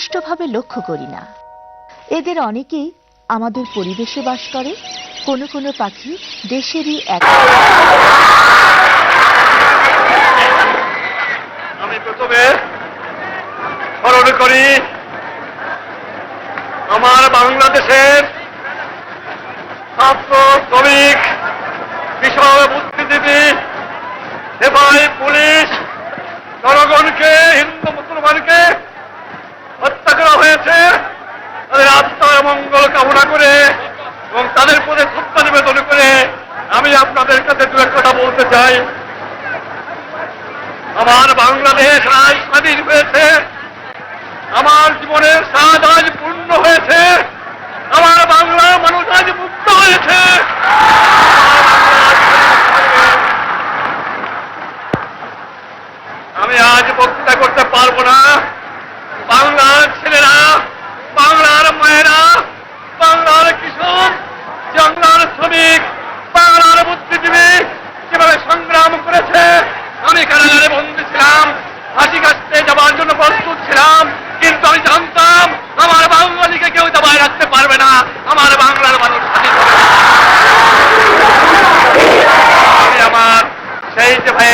সুনির্দিষ্টভাবে লক্ষ্য করি না। এদের অনেকেই আমাদের পরিবেশে বাস করে, কোনো কোনো পাখি দেশেরই এক। আমি প্রথমে স্মরণ করি আমার বাংলাদেশের ছাত্র, শ্রমিক, কৃষক, বুদ্ধিজীবী, সিপাহী, পুলিশ, জনগণকে, হিন্দু মুসলমানকে হত্যা করা হয়েছে। তাদের আত্মার মঙ্গল কামনা করে এবং তাদের প্রতি শ্রদ্ধা নিবেদন করে আমি আপনাদের কাছে দু এক কথা বলতে চাই। আমার বাংলাদেশ আজ স্বাধীন হয়েছে, আমার জীবনের স্বাদ আজ পূর্ণ হয়েছে, আমার বাংলার মানুষ আজ মুক্ত হয়েছে। আমি আজ বক্তৃতা করতে পারবো না। বাংলার ছেলেরা, বাংলার মায়েরা, বাংলার কৃষক, বাংলার শ্রমিক, বাংলার বুদ্ধিজীবী যেভাবে সংগ্রাম করেছে, আমি কারাগারে বন্দী ছিলাম, ফাঁসি কাটতে যাওয়ার জন্য প্রস্তুত ছিলাম, কিন্তু আমি জানতাম আমার বাঙালিকে কেউ দাবায় রাখতে পারবে না, আমার বাংলার মানুষ স্বাধীন হবে। আমি আমার সেই যে ভাই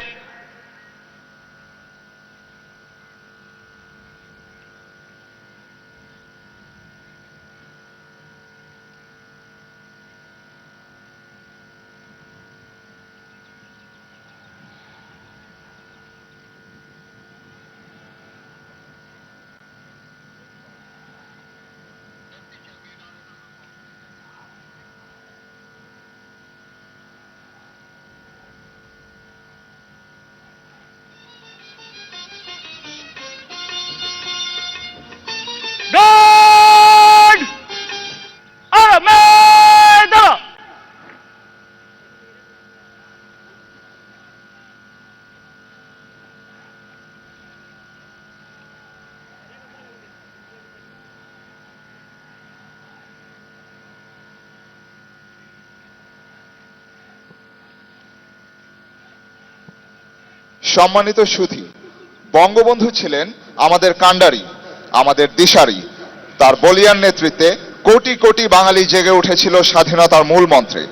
সম্মানিত সুধী, বঙ্গবন্ধু ছিলেন আমাদের কাণ্ডারি, আমাদের দিশারি। তার বলিয়ান নেতৃত্বে কোটি কোটি বাঙালি জেগে উঠেছিল স্বাধীনতার মূল মন্ত্রে।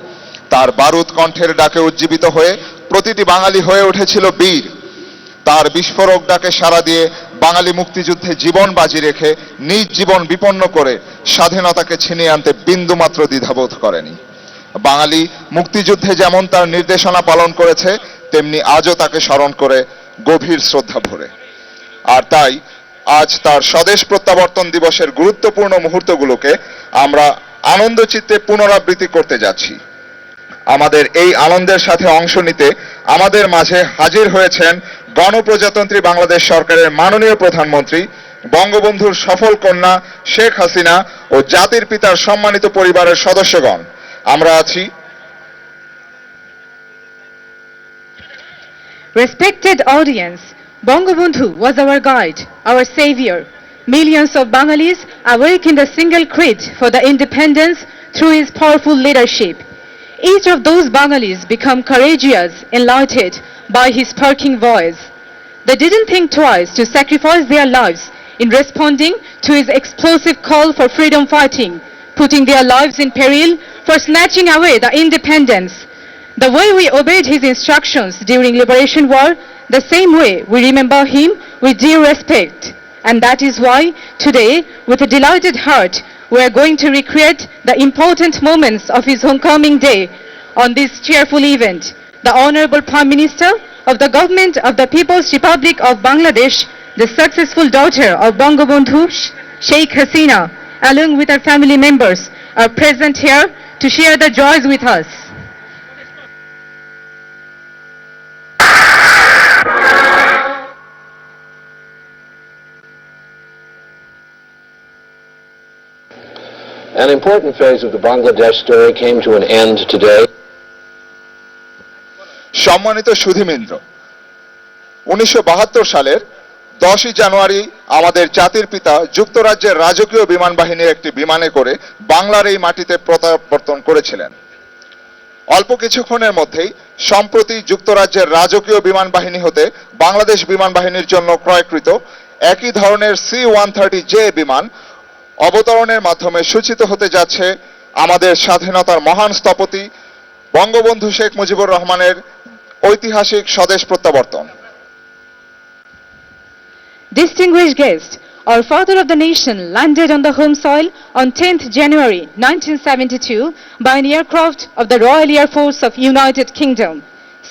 তার বারুদ কণ্ঠের ডাকে উজ্জীবিত হয়ে প্রতিটি বাঙালি হয়ে উঠেছিল বীর। তার বিস্ফোরক ডাকে সাড়া দিয়ে বাঙালি মুক্তিযুদ্ধে জীবন বাজি রেখে নিজ জীবন বিপন্ন করে স্বাধীনতাকে ছিনিয়ে আনতে বিন্দুমাত্র দ্বিধাবোধ করেনি। বাঙালি মুক্তিযুদ্ধে যেমন তার নির্দেশনা পালন করেছে, তেমনি আজও তাকে স্মরণ করে গভীর শ্রদ্ধা ভরে। আর তাই আজ তার স্বদেশ প্রত্যাবর্তন দিবসের গুরুত্বপূর্ণ মুহূর্তগুলোকে আমরা আনন্দ চিত্তে পুনরাবৃত্তি করতে যাচ্ছি। আমাদের এই আনন্দের সাথে অংশ নিতে আমাদের মাঝে হাজির হয়েছেন গণপ্রজাতন্ত্রী বাংলাদেশ সরকারের মাননীয় প্রধানমন্ত্রী, বঙ্গবন্ধুর সফল কন্যা শেখ হাসিনা ও জাতির পিতার সম্মানিত পরিবারের সদস্যগণ। আমরা আছি। Respected audience, Bangabandhu was our guide, our savior. Millions of Bengalis awake in the single creed for the independence through his powerful leadership. Each of those Bengalis become courageous, enlightened by his sparking voice. They didn't think twice to sacrifice their lives in responding to his explosive call for freedom fighting, putting their lives in peril for snatching away the independence. The way we obeyed his instructions during Liberation War, the same way we remember him with due respect. And that is why today, with a delighted heart, we are going to recreate the important moments of his homecoming day on this cheerful event. The Honorable Prime Minister of the Government of the People's Republic of Bangladesh, the successful daughter of Bangabandhu Sheikh Hasina, along with her family members, are present here to share the joys with us. An important phase of the Bangladesh story came to an end today. সম্মানিত সুধীবৃন্দ, 1972 সালের 10ই জানুয়ারি আমাদের জাতির পিতা যুক্তরাজ্যের রাজকীয় বিমান বাহিনীর একটি বিমানে করে বাংলার এই মাটিতে প্রত্যাবর্তন করেছিলেন। অল্প কিছুক্ষণের মধ্যেই সম্প্রতি যুক্তরাজ্যের রাজকীয় বিমান বাহিনী হতে বাংলাদেশ বিমান বাহিনীর জন্য ক্রয়কৃত একই ধরনের C-130J বিমান অবতরণের মাধ্যমে সূচিত হতে যাচ্ছে আমাদের স্বাধীনতার মহান স্থপতি বঙ্গবন্ধু শেখ মুজিবুর রহমানের ঐতিহাসিক স্বদেশ প্রত্যাবর্তন। Distinguished guests, our father of the nation landed on the home soil on 10th January 1972 by an aircraft of the Royal Air Force of United Kingdom.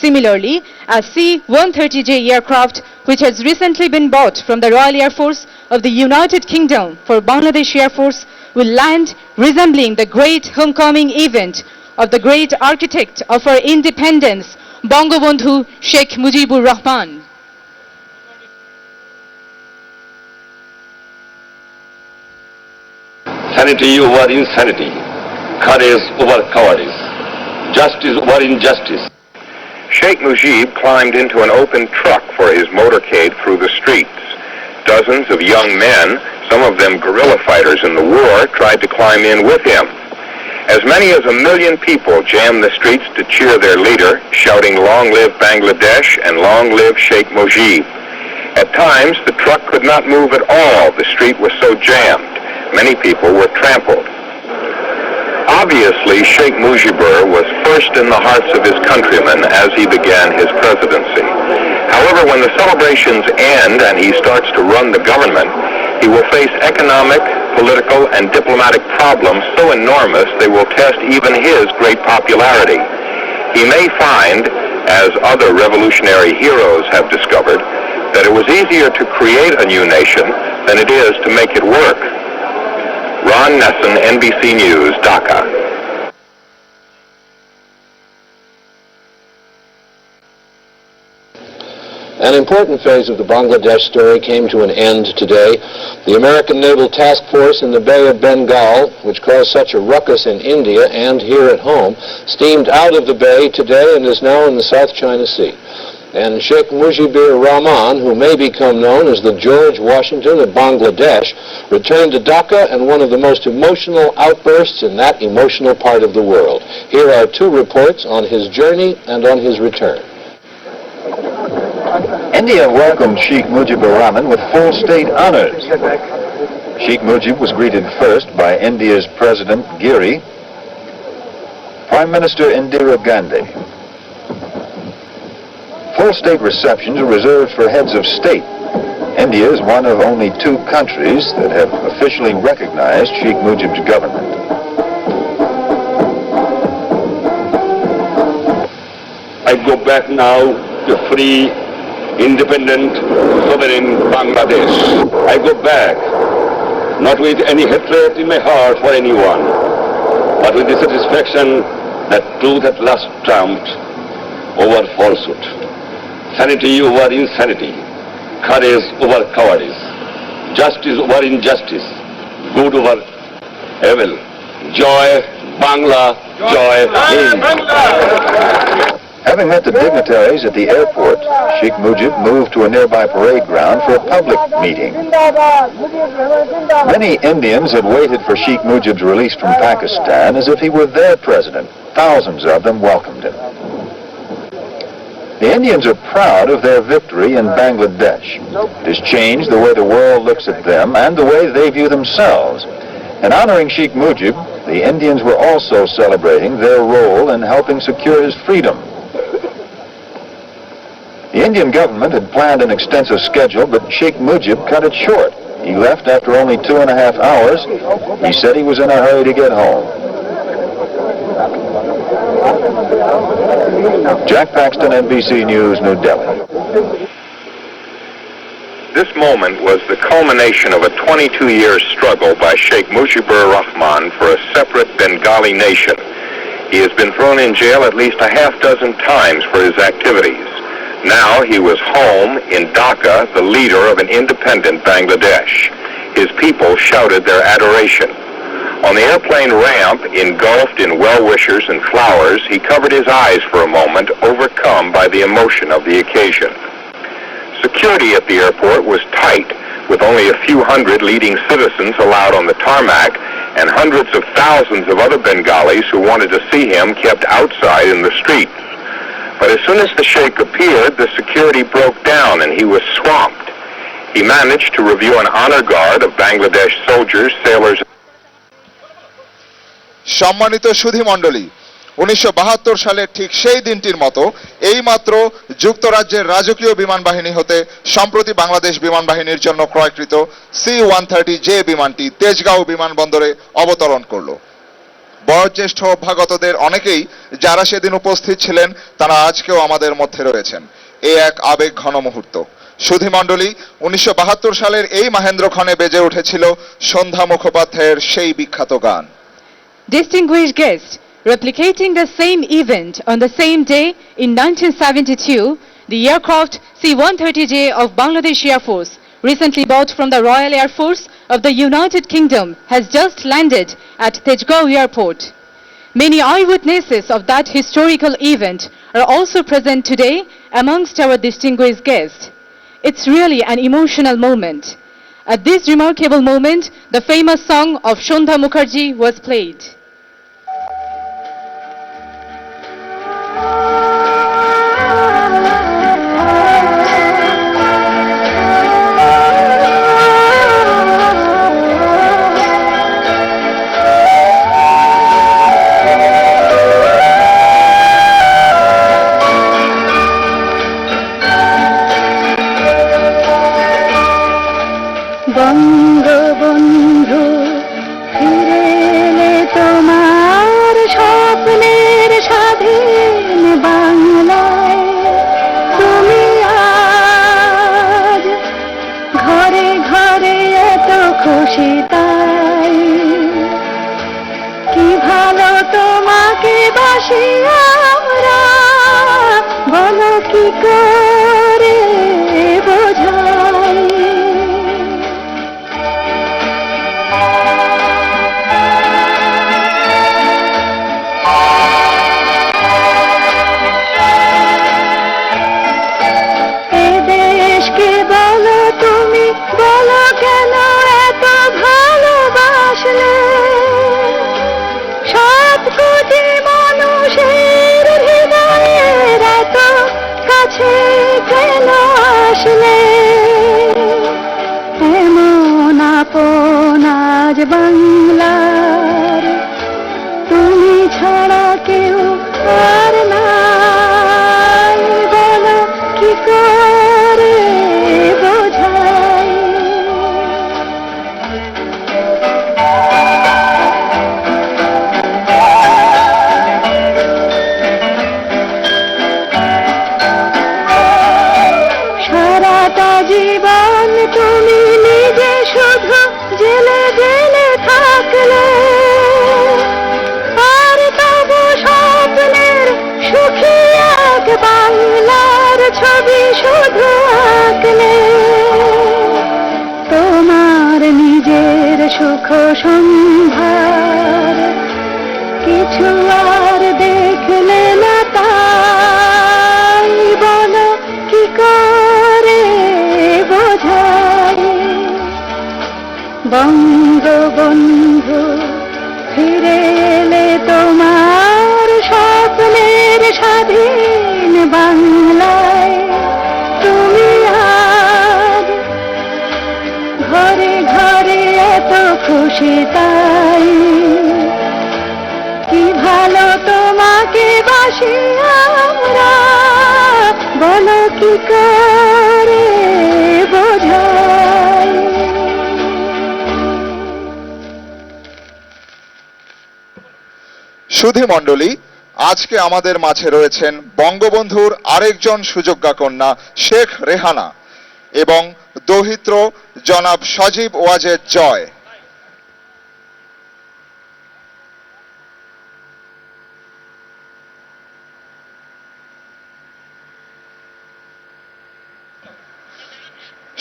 Similarly, a C-130J aircraft, which has recently been bought from the Royal Air Force of the United Kingdom for Bangladesh Air Force, will land resembling the great homecoming event of the great architect of our independence, Bangabandhu Sheikh Mujibur Rahman. Sanity over insanity, courage over cowardice, justice over injustice. Sheikh Mujib climbed into an open truck for his motorcade through the streets. Dozens of young men, some of them guerrilla fighters in the war, tried to climb in with him. As many as 1 million people jammed the streets to cheer their leader, shouting "Long live Bangladesh" and "Long live Sheikh Mujib." At times, the truck could not move at all. The street was so jammed. Many people were trampled. Obviously, Sheikh Mujibur was first in the hearts of his countrymen as he began his presidency. However, when the celebrations end and he starts to run the government, he will face economic, political, and diplomatic problems so enormous they will test even his great popularity. He may find, as other revolutionary heroes have discovered, that it was easier to create a new nation than it is to make it work. Ron Nesson, NBC News, Dhaka. An important phase of the Bangladesh story came to an end today. The American Naval Task Force in the Bay of Bengal, which caused such a ruckus in India and here at home, steamed out of the bay today and is now in the South China Sea. And Sheikh Mujibur Rahman, who may become known as the George Washington of Bangladesh, returned to Dhaka in one of the most emotional outbursts in that emotional part of the world. Here are 2 reports on his journey and on his return. India welcomed Sheikh Mujibur Rahman with full state honors. Sheikh Mujib was greeted first by India's President Giri, Prime Minister Indira Gandhi. Full state receptions are reserved for heads of state. India is one of only 2 countries that have officially recognized Sheikh Mujib's government. I go back now to free, independent, sovereign Bangladesh. I go back not with any hatred in my heart for anyone, but with the satisfaction that truth at last triumphed over falsehood. Sanity over insanity, courage over cowardice, justice over injustice, good over evil. Joy, Bangla, joy, Hind. Having met the dignitaries at the airport, Sheikh Mujib moved to a nearby parade ground for a public meeting. Many Indians had waited for Sheikh Mujib's release from Pakistan as if he were their president. Thousands of them welcomed him. The Indians are proud of their victory in Bangladesh. It has changed the way the world looks at them and the way they view themselves. In honoring Sheikh Mujib, the Indians were also celebrating their role in helping secure his freedom. The Indian government had planned an extensive schedule, but Sheikh Mujib cut it short. He left after only 2.5 hours. He said he was in a hurry to get home. Jack Paxton, NBC News, New Delhi. This moment was the culmination of a 22-year struggle by Sheikh Mujibur Rahman for a separate Bengali nation. He has been thrown in jail at least a half dozen times for his activities. Now he was home in Dhaka, the leader of an independent Bangladesh. His people shouted their adoration. On the airplane ramp, engulfed in well-wishers and flowers, he covered his eyes for a moment, overcome by the emotion of the occasion. Security at the airport was tight, with only a few hundred leading citizens allowed on the tarmac, and hundreds of thousands of other Bengalis who wanted to see him kept outside in the streets. But as soon as the Sheikh appeared, the security broke down and he was swamped. He managed to review an honor guard of Bangladesh soldiers, sailors, সম্মানিত সুধী মণ্ডলী, 1972 সালের ঠিক সেই দিনটির মতো এইমাত্র যুক্তরাজ্যের রাজকীয় বিমান বাহিনী হতে সম্প্রতি বাংলাদেশ বিমান বাহিনীর জন্য ক্রয়কৃত C-130J বিমানটি তেজগাঁও বিমানবন্দরে অবতরণ করল। বয়োজ্যেষ্ঠ অভ্যাগতদের অনেকেই যারা সেদিন উপস্থিত ছিলেন তারা আজকেও আমাদের মধ্যে রয়েছেন। এই এক আবেগ ঘন মুহূর্ত। সুধী মণ্ডলী, 1972 সালের এই মাহেন্দ্রক্ষণে বেজে উঠেছিল সন্ধ্যা মুখোপাধ্যায়ের সেই বিখ্যাত গান। Distinguished guests, replicating the same event on the same day in 1972, the aircraft C-130J of Bangladesh Air Force, recently bought from the Royal Air Force of the United Kingdom, has just landed at Tejgaon Airport. Many eyewitnesses of that historical event are also present today amongst our distinguished guests. It's really an emotional moment. At this remarkable moment, the famous song of Shondha Mukherjee was played. Bangabandhu ফিরে এলে তোমার স্বপ্নের স্বাধীন বাংলায়, তুমি আজ ঘরে ঘরে এত খুশি তাই, কি ভালো তোমাকে বাসি আমরা, বলো কি করে বোঝাই। এমন আপন আজ বাংলার, তুমি ছাড়া কেউ আর নাই, বলো কি করে বোঝাই। সারাটা জীবন তুমি নিজে শুধু জেলে জেলে থাকলে, আর তবু স্বপ্নের সুখী এক বাংলার ছবি শুধু আঁকলে। তোমার নিজের সুখ সম্ভার কিছু আর দেখলে না, তাই বলো কি করে বোঝাই। বঙ্গবন্ধু ফিরে এলে তোমার স্বপ্নের স্বাধীন বাংলায়, তুমি আজ ঘরে ঘরে এত খুশি তাই, কি ভালো তোমাকে বাসি আমরা, বলো কি করে বোঝাই। সুধী মণ্ডলী, আজকে আমাদের মাঝে রয়েছেন বঙ্গবন্ধুর আরেকজন সুযোগ্যা কন্যা শেখ রেহানা এবং দৌহিত্র জনাব সজীব ওয়াজেদ জয়।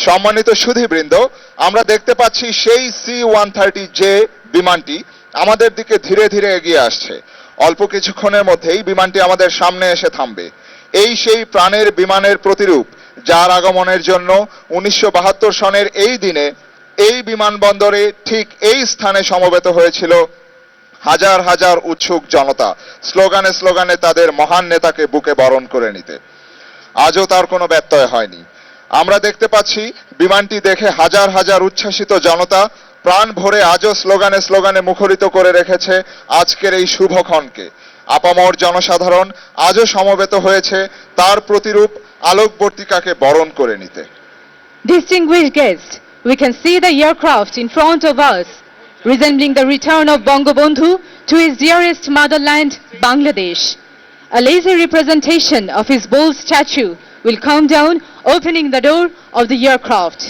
সম্মানিত সুধীবৃন্দ, আমরা দেখতে পাচ্ছি সেই C-130J বিমানটি আমাদের দিকে ধীরে ধীরে এগিয়ে আসছে। অল্প কিছুক্ষণের মধ্যেই বিমানটি আমাদের সামনে এসে থামবে। এই সেই প্রাণের বিমানের প্রতিরূপ, যার আগমনের জন্য 1972 সনের এই দিনে এই বিমানবন্দরে ঠিক এই স্থানে সমবেত হয়েছিল হাজার হাজার উৎসুক জনতা, স্লোগানে স্লোগানে তাদের মহান নেতাকে বুকে বরণ করে নিতে। আজও তার কোনো ব্যত্যয় হয়নি। আমরা দেখতে পাচ্ছি বিমানটি দেখে হাজার হাজার উচ্ছ্বাসিত জনতা প্রাণ ভরে আজও স্লোগানে স্লোগানে মুখরিত করে রেখেছে আজকের এই শুভক্ষণকে। আপামর জনসাধারণ আজও সমবেত হয়েছে তার প্রতিরূপ আলোকবর্তিকাকে বরণ করে নিতে। Distinguished guests, we can see the aircraft in front of us, resembling the return of Bangabandhu to his dearest motherland, Bangladesh. A lazy representation of his bold statue will come down, opening the door of the aircraft.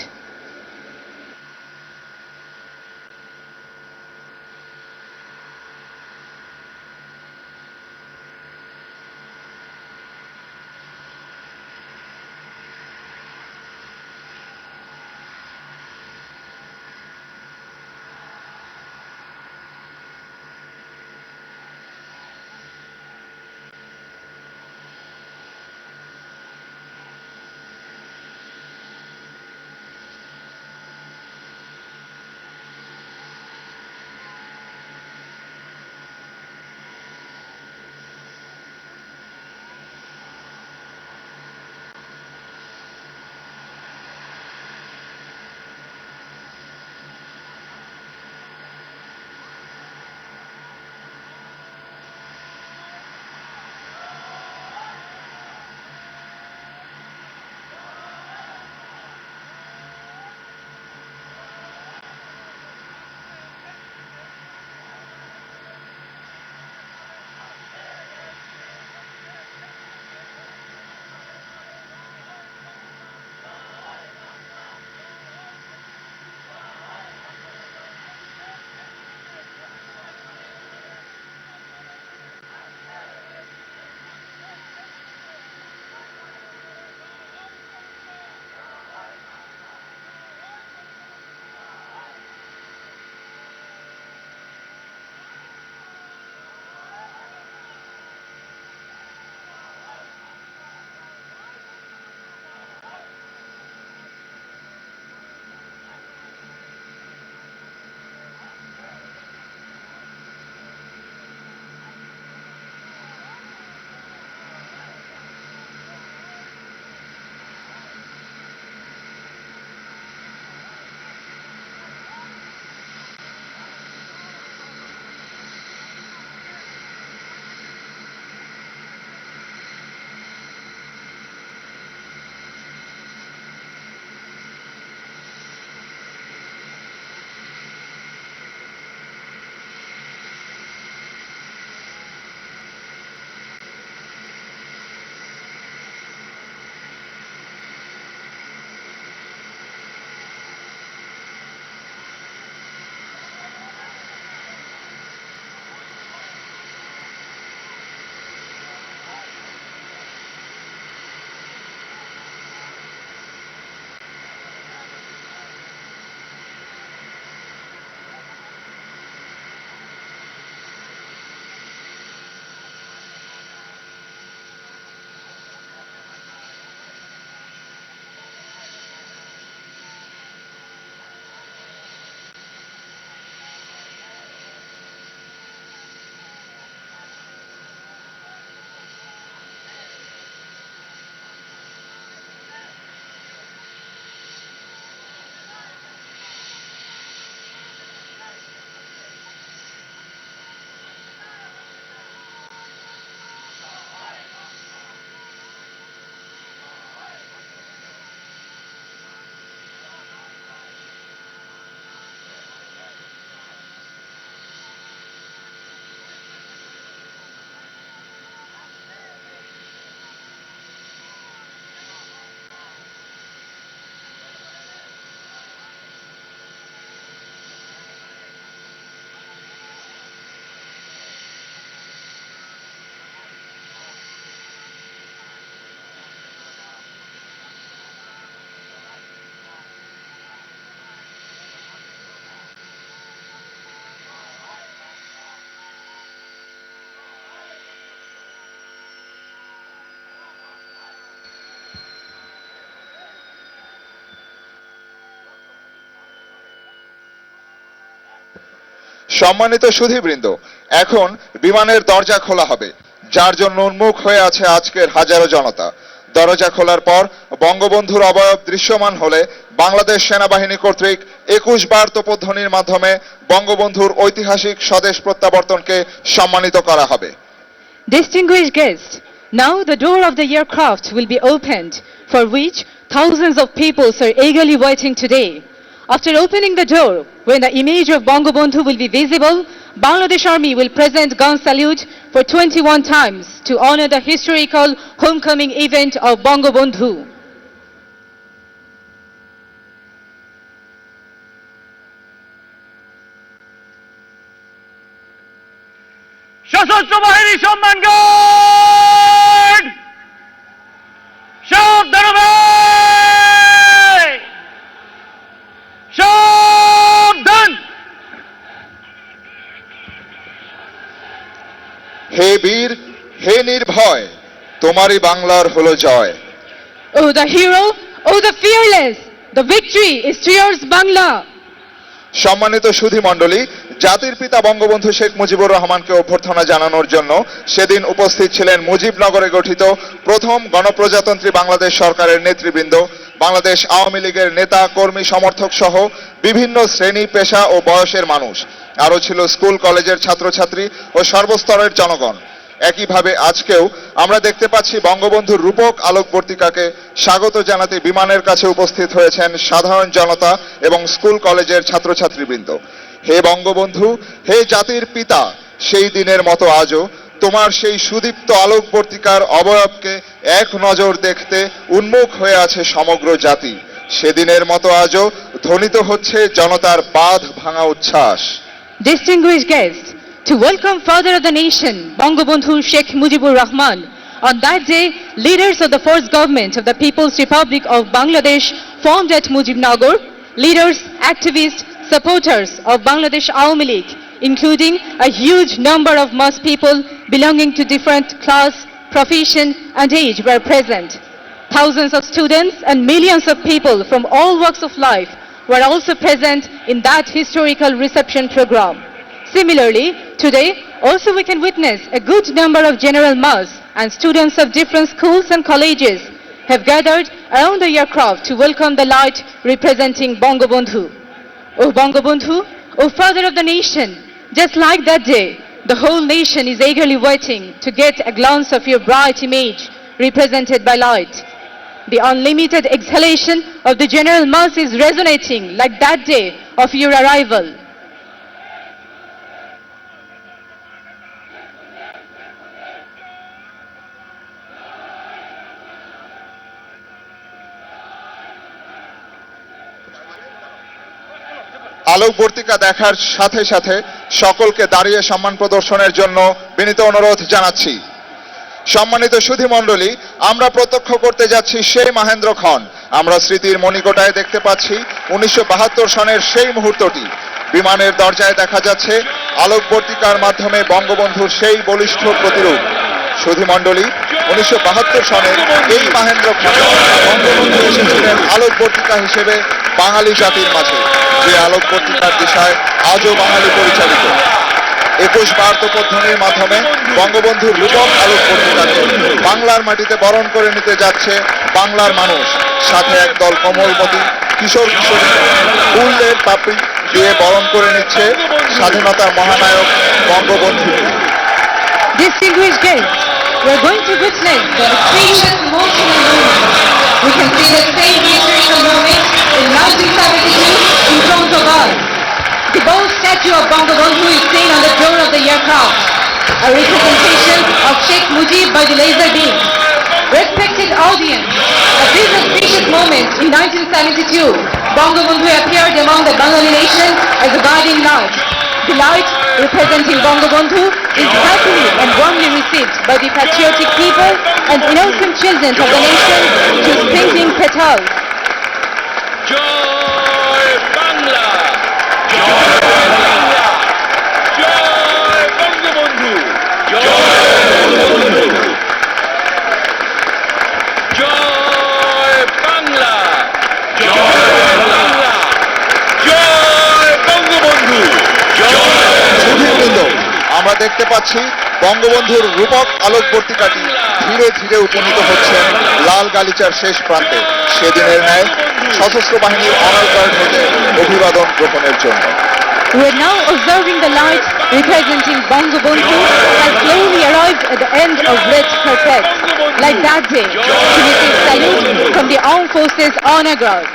সম্মানিত সুধীবৃন্দ, এখন বিমানের দরজা খোলা হবে, যার জন্য উন্মুখ হয়ে আছে আজকের হাজারো জনতা। দরজা খোলার পর বঙ্গবন্ধুর অবয়ব দৃশ্যমান হলে বাংলাদেশ সেনাবাহিনী কর্তৃক 21 বার তোপধ্বনির মাধ্যমে বঙ্গবন্ধুর ঐতিহাসিক স্বদেশ প্রত্যাবর্তনকে সম্মানিত করা হবে। Distinguished guests, now the door of the aircraft will be opened, for which thousands of people are eagerly waiting today. After opening the door, when the image of Bangabandhu will be visible, Bangladesh Army will present gun salute for 21 times to honor the historical homecoming event of Bangabandhu. সশস্ত্র বাহিনী সম্মান guard, সাবধান হবে, সাবধান। হে বীর, হে নির্ভয়, তোমারই বাংলার হলো জয়। Oh, the hero, oh, the fearless, the victory is yours, Bangla. সম্মানিত সুধী মণ্ডলী, জাতির পিতা বঙ্গবন্ধু শেখ মুজিবুর রহমানকে অভ্যর্থনা জানানোর জন্য সেদিন উপস্থিত ছিলেন মুজিবনগরে গঠিত প্রথম গণপ্রজাতন্ত্রী বাংলাদেশ সরকারের নেতৃবৃন্দ, বাংলাদেশ আওয়ামী লীগের নেতা কর্মী সমর্থক সহ বিভিন্ন শ্রেণী পেশা ও বয়সের মানুষ। আরও ছিল স্কুল কলেজের ছাত্রছাত্রী ও সর্বস্তরের জনগণ। একইভাবে আজকেও আমরা দেখতে পাচ্ছি বঙ্গবন্ধুর রূপক আলোকবর্তিকাকে স্বাগত জানাতে বিমানের কাছে উপস্থিত হয়েছেন সাধারণ জনতা এবং স্কুল কলেজের ছাত্রছাত্রীবৃন্দ। হে বঙ্গবন্ধু, হে জাতির পিতা, সেই দিনের মতো আজও তোমার সেই সুদীপ্ত আলোকবর্তিকার অবয়বকে এক নজর দেখতে উন্মুখ হয়ে আছে সমগ্র জাতি। সেদিনের মতো আজও ধ্বনিত হচ্ছে জনতার বাঁধ ভাঙা উচ্ছ্বাস। Distinguished guests, to welcome father of the nation, Bangabandhu Sheikh Mujibur Rahman. On that day, leaders of the first government of the People's Republic of Bangladesh formed at Mujibnagar. Leaders, activists, supporters of Bangladesh Awami League, including a huge number of mass people belonging to different class, profession and age were present. Thousands of students and millions of people from all walks of life were also present in that historical reception program. Similarly, today also we can witness a good number of general mass and students of different schools and colleges have gathered around the aircraft to welcome the light representing Bangabandhu. O Bangabandhu, O father of the nation, just like that day, the whole nation is eagerly waiting to get a glance of your bright image represented by light. The unlimited exhalation of the general mass is resonating like that day of your arrival. আলোকবর্তিকা দেখার সাথে সাথে সকলকে দাঁড়িয়ে সম্মান প্রদর্শনের জন্য বিনীত অনুরোধ জানাচ্ছি। সম্মানিত সুধী মণ্ডলী, আমরা প্রত্যক্ষ করতে যাচ্ছি সেই মাহেন্দ্রক্ষণ। আমরা স্মৃতির মণিকোটায় দেখতে পাচ্ছি 1972 সনের সেই মুহূর্তটি। বিমানের দরজায় দেখা যাচ্ছে আলোকবর্তিকার মাধ্যমে বঙ্গবন্ধুর সেই বলিষ্ঠ প্রতিরূপ। সুধী মণ্ডলী, 1972 সনের এই মাহেন্দ্রক্ষণে বঙ্গবন্ধু এসেছিলেন আলোকবর্তিকা হিসেবে বাঙালি জাতির মাঝে, যে আলোকবর্তিকার দিশায় আজও বাঙালি পরিচালিত। 21 বার তোপধ্বনির মাধ্যমে বঙ্গবন্ধুর রূপক আলোকবর্তিকাকে বাংলার মাটিতে বরণ করে নিতে যাচ্ছে বাংলার মানুষ। সাথে একদল কোমলমতি কিশোর কিশোরী ফুলের পাপড়ি দিয়ে বরণ করে নিচ্ছে স্বাধীনতার মহানায়ক বঙ্গবন্ধুকে। Distinguished guests, we are going to witness the precious emotional moment. We can see the same historical moment in 1972 in front of us. The bold statue of Bangabandhu is seen on the door of the aircraft, a representation of Sheikh Mujib by the laser beam. Respected audience, at this auspicious moment in 1972, Bangabandhu appeared among the Bengali nation as a guiding light. The light representing Bangabandhu is happily and warmly received by the patriotic people and innocent children of the nation through sprinkling petals. জয় বাংলা, জয় বাংলা, জয় বঙ্গবন্ধু, জয় বঙ্গবন্ধু, জয় বাংলা, জয় বাংলা, জয় বঙ্গবন্ধু, জয়। সুধীবৃন্দ, আমরা দেখতে পাচ্ছি বঙ্গবন্ধুর রূপক আলোকবর্তিকাটি ধীরে ধীরে উপনীত হচ্ছেন লাল গালিচার শেষ প্রান্তে, সেদিনের ন্যায় সশস্ত্র বাহিনীর অনার গার্ড হতে অভিবাদন গ্রহণের জন্য। We are now observing the light representing Bangabandhu has slowly arrived at the end of Red Carpet. Like that day, she received salute from the Armed Forces Honor Guard.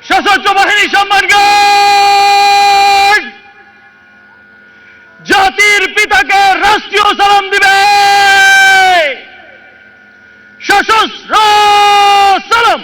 সশস্ত্র বাহিনী সম্মান guard জাতির পিতাকে রাষ্ট্রীয় সালাম দিবে। সশস্ত্র সালাম।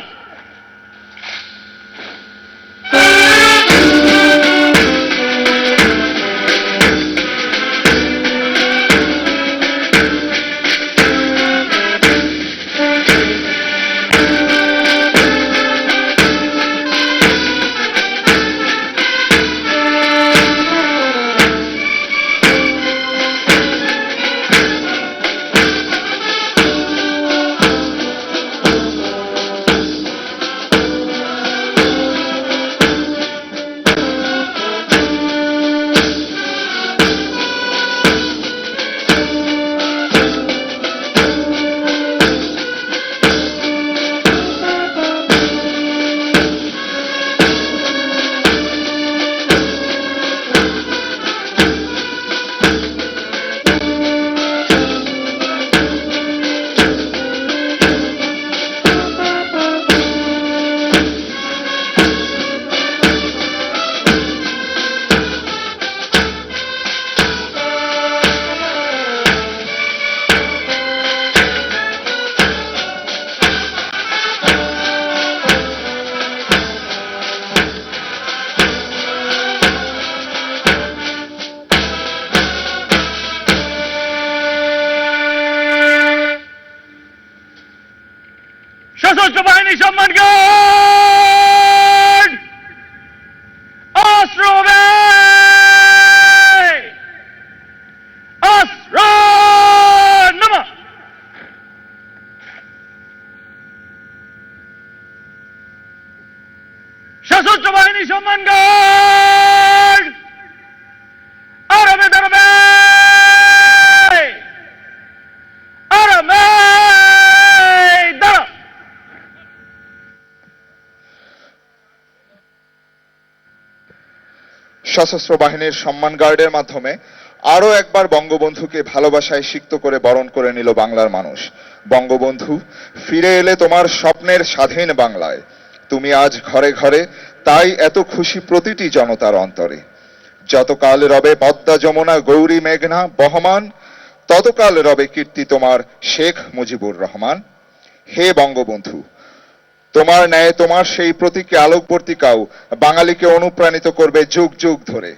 সশস্ত্র বাহিনী সম্মান গার্ড আশ্রমে আশ্রম। সশস্ত্র বাহিনী সম্মান গার্ড আরামে দাঁড়াবে আরামে দাঁড়া। সশস্ত্র বাহিনীর সম্মান গার্ডের মাধ্যমে আরো একবার বঙ্গবন্ধুকে ভালোবাসায় সিক্ত করে বরণ করে নিল বাংলার মানুষ। বঙ্গবন্ধু, ফিরে এলে তোমার স্বপ্নের স্বাধীন বাংলায়। তুমি আজ ঘরে ঘরে, তাই এত খুশি প্রতিটি জনতার অন্তরে। যতকাল রবে পদ্মা যমুনা গৌরী মেঘনা বহমান, ততকাল রবে কীর্তি তোমার শেখ মুজিবুর রহমান। হে বঙ্গবন্ধু, তোমার ন্যায় তোমার সেই প্রতীকী আলোকবর্তিকাও বাঙালিকে অনুপ্রাণিত করবে যুগ যুগ ধরে।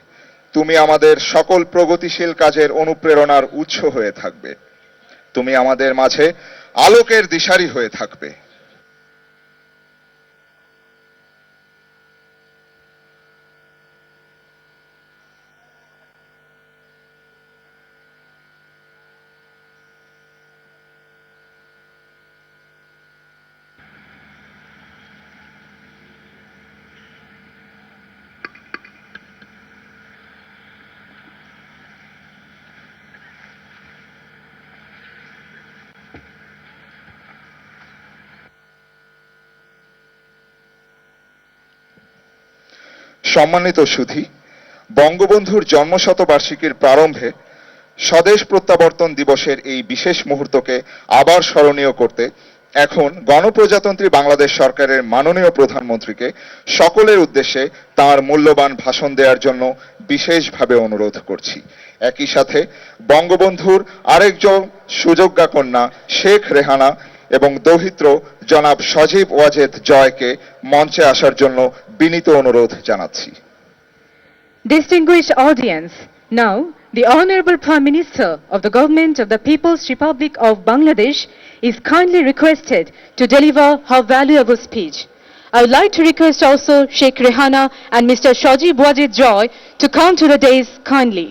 তুমি আমাদের সকল প্রগতিশীল কাজের অনুপ্রেরণার উৎস হয়ে থাকবে। তুমি আমাদের মাঝে আলোকের দিশারি হয়ে থাকবে। সম্মানিত সুধী, বঙ্গবন্ধুর জন্মশতবার্ষিকীর প্রারম্ভে স্বদেশ প্রত্যাবর্তন দিবসের এই বিশেষ মুহূর্তকে আবার স্মরণীয় করতে এখন গণপ্রজাতন্ত্রী বাংলাদেশ সরকারের মাননীয় প্রধানমন্ত্রীকে সকলের উদ্দেশ্যে তার মূল্যবান ভাষণ দেওয়ার জন্য বিশেষভাবে অনুরোধ করছি। একই সাথে বঙ্গবন্ধুর আরেকজন সুযোগ্যা কন্যা শেখ রেহানা এবং দৌহিত্র জনাব সজীব ওয়াজেদ জয়কে মঞ্চে আসার জন্য বিনীত অনুরোধ জানাচ্ছি। Distinguished audience, now the Honorable Prime Minister of the Government of the People's Republic of Bangladesh is kindly requested to deliver her valuable speech. I would like to request also Sheikh Rehana and Mr. Shajib Wajid Joy to come to the dais kindly.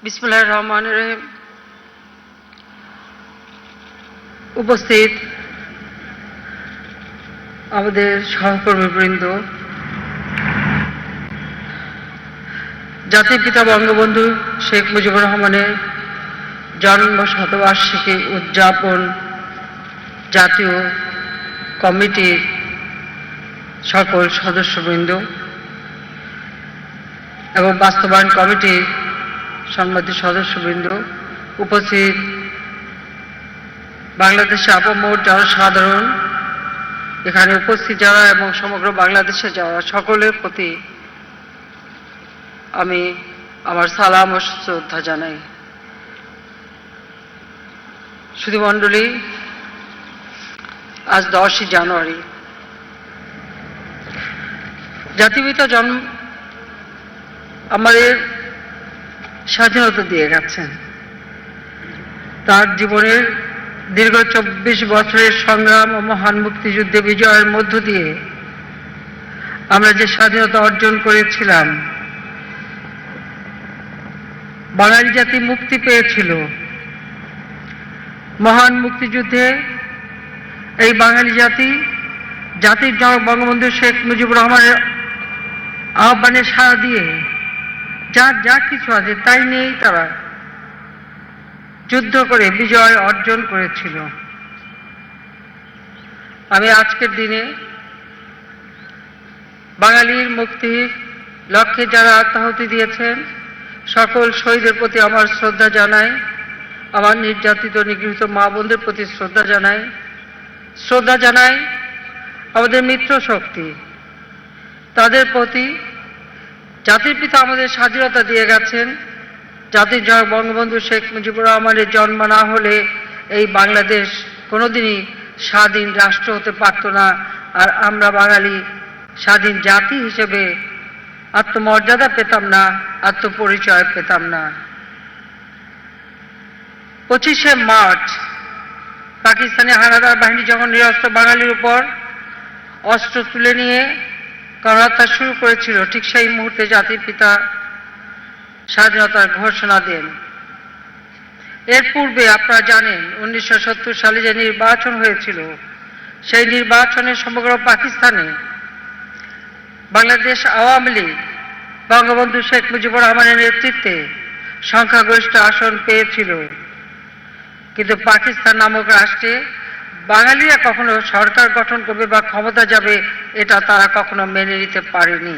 বিসমিল্লাহির রহমানির রহিম। উপস্থিত আমাদের সহকর্মীবৃন্দ, জাতির পিতা বঙ্গবন্ধু শেখ মুজিবুর রহমানের জন্ম শতবার্ষিকী উদযাপন জাতীয় কমিটির সকল সদস্যবৃন্দ এবং বাস্তবায়ন কমিটির সম্মানিত সদস্যবৃন্দ, উপস্থিত বাংলাদেশে আপামর জনসাধারণ, এখানে উপস্থিত যারা এবং সমগ্র বাংলাদেশে যারা, সকলের প্রতি আমি আমার সালাম ও শ্রদ্ধা জানাই। সুধীমণ্ডলী, আজ 10ই জানুয়ারি জাতিপিতা আমাদের স্বাধীনতা দিয়ে গেছেন। তার জীবনের দীর্ঘ 24 বছরের সংগ্রাম ও মহান মুক্তিযুদ্ধে বিজয়ের মধ্য দিয়ে আমরা যে স্বাধীনতা অর্জন করেছিলাম, বাঙালি জাতি মুক্তি পেয়েছিল। মহান মুক্তিযুদ্ধে এই বাঙালি জাতির জনক বঙ্গবন্ধু শেখ মুজিবুর রহমানের আহ্বানে সাড়া দিয়ে যার যা কিছু আছে তাই নিয়েই তারা যুদ্ধ করে বিজয় অর্জন করেছিল। আমি আজকের দিনে বাঙালির মুক্তির লক্ষ্যে যারা আত্মাহুতি দিয়েছেন সকল শহীদের প্রতি আমার শ্রদ্ধা জানাই। আমার নির্যাতিত নিগৃহীত মা বোনদের প্রতি শ্রদ্ধা জানাই। আমাদের মিত্র শক্তি, তাদের প্রতি। জাতির পিতা আমাদের স্বাধীনতা দিয়ে গেছেন। জাতির জনক বঙ্গবন্ধু শেখ মুজিবুর রহমানের জন্ম না হলে এই বাংলাদেশ কোনোদিনই স্বাধীন রাষ্ট্র হতে পারত না, আর আমরা বাঙালি স্বাধীন জাতি হিসেবে আত্মমর্যাদা পেতাম না, আত্মপরিচয় পেতাম না। 25শে মার্চ পাকিস্তানি হানাদার বাহিনী যখন নিরস্ত্র বাঙালির উপর অস্ত্র তুলে নিয়ে গণহত্যা শুরু করেছিল, ঠিক সেই মুহূর্তে জাতির পিতা স্বাধীনতার ঘোষণা দেন। এর পূর্বে আপনারা জানেন 1970 সালে যে নির্বাচন হয়েছিল, সেই নির্বাচনে সমগ্র পাকিস্তানে বাংলাদেশ আওয়ামী লীগ বঙ্গবন্ধু শেখ মুজিবুর রহমানের নেতৃত্বে সংখ্যাগরিষ্ঠ আসন পেয়েছিল। কিন্তু পাকিস্তান নামক রাষ্ট্রে বাঙালিরা কখনো সরকার গঠন করবে বা ক্ষমতা যাবে এটা তারা কখনো মেনে নিতে পারেনি।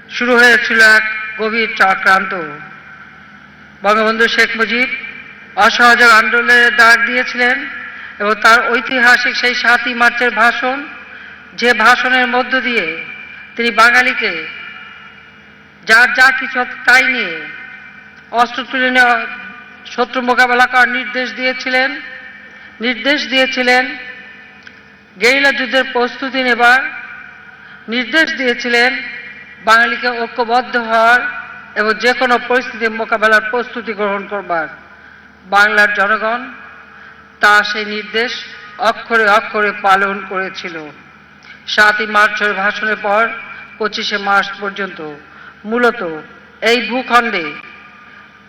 শুরু হয়েছিল এক গভীর চক্রান্ত। বঙ্গবন্ধু শেখ মুজিব অসহযোগ আন্দোলনের ডাক দিয়েছিলেন এবং তার ঐতিহাসিক সেই 7ই মার্চের ভাষণ, যে ভাষণের মধ্য দিয়ে তিনি বাঙালিকে যার যা কিছু তাই নিয়ে অস্ত্র তুলে নেওয়া, শত্রু মোকাবেলা করার নির্দেশ দিয়েছিলেন, গেরিলা যুদ্ধের প্রস্তুতি নেবার নির্দেশ দিয়েছিলেন, বাঙালিকে ঐক্যবদ্ধ হওয়ার এবং যে কোনো পরিস্থিতি মোকাবেলার প্রস্তুতি গ্রহণ করবার। বাংলার জনগণ তা সেই নির্দেশ অক্ষরে অক্ষরে পালন করেছিল। 7ই মার্চের ভাষণের পর 25শে মার্চ পর্যন্ত মূলত এই ভূখণ্ডে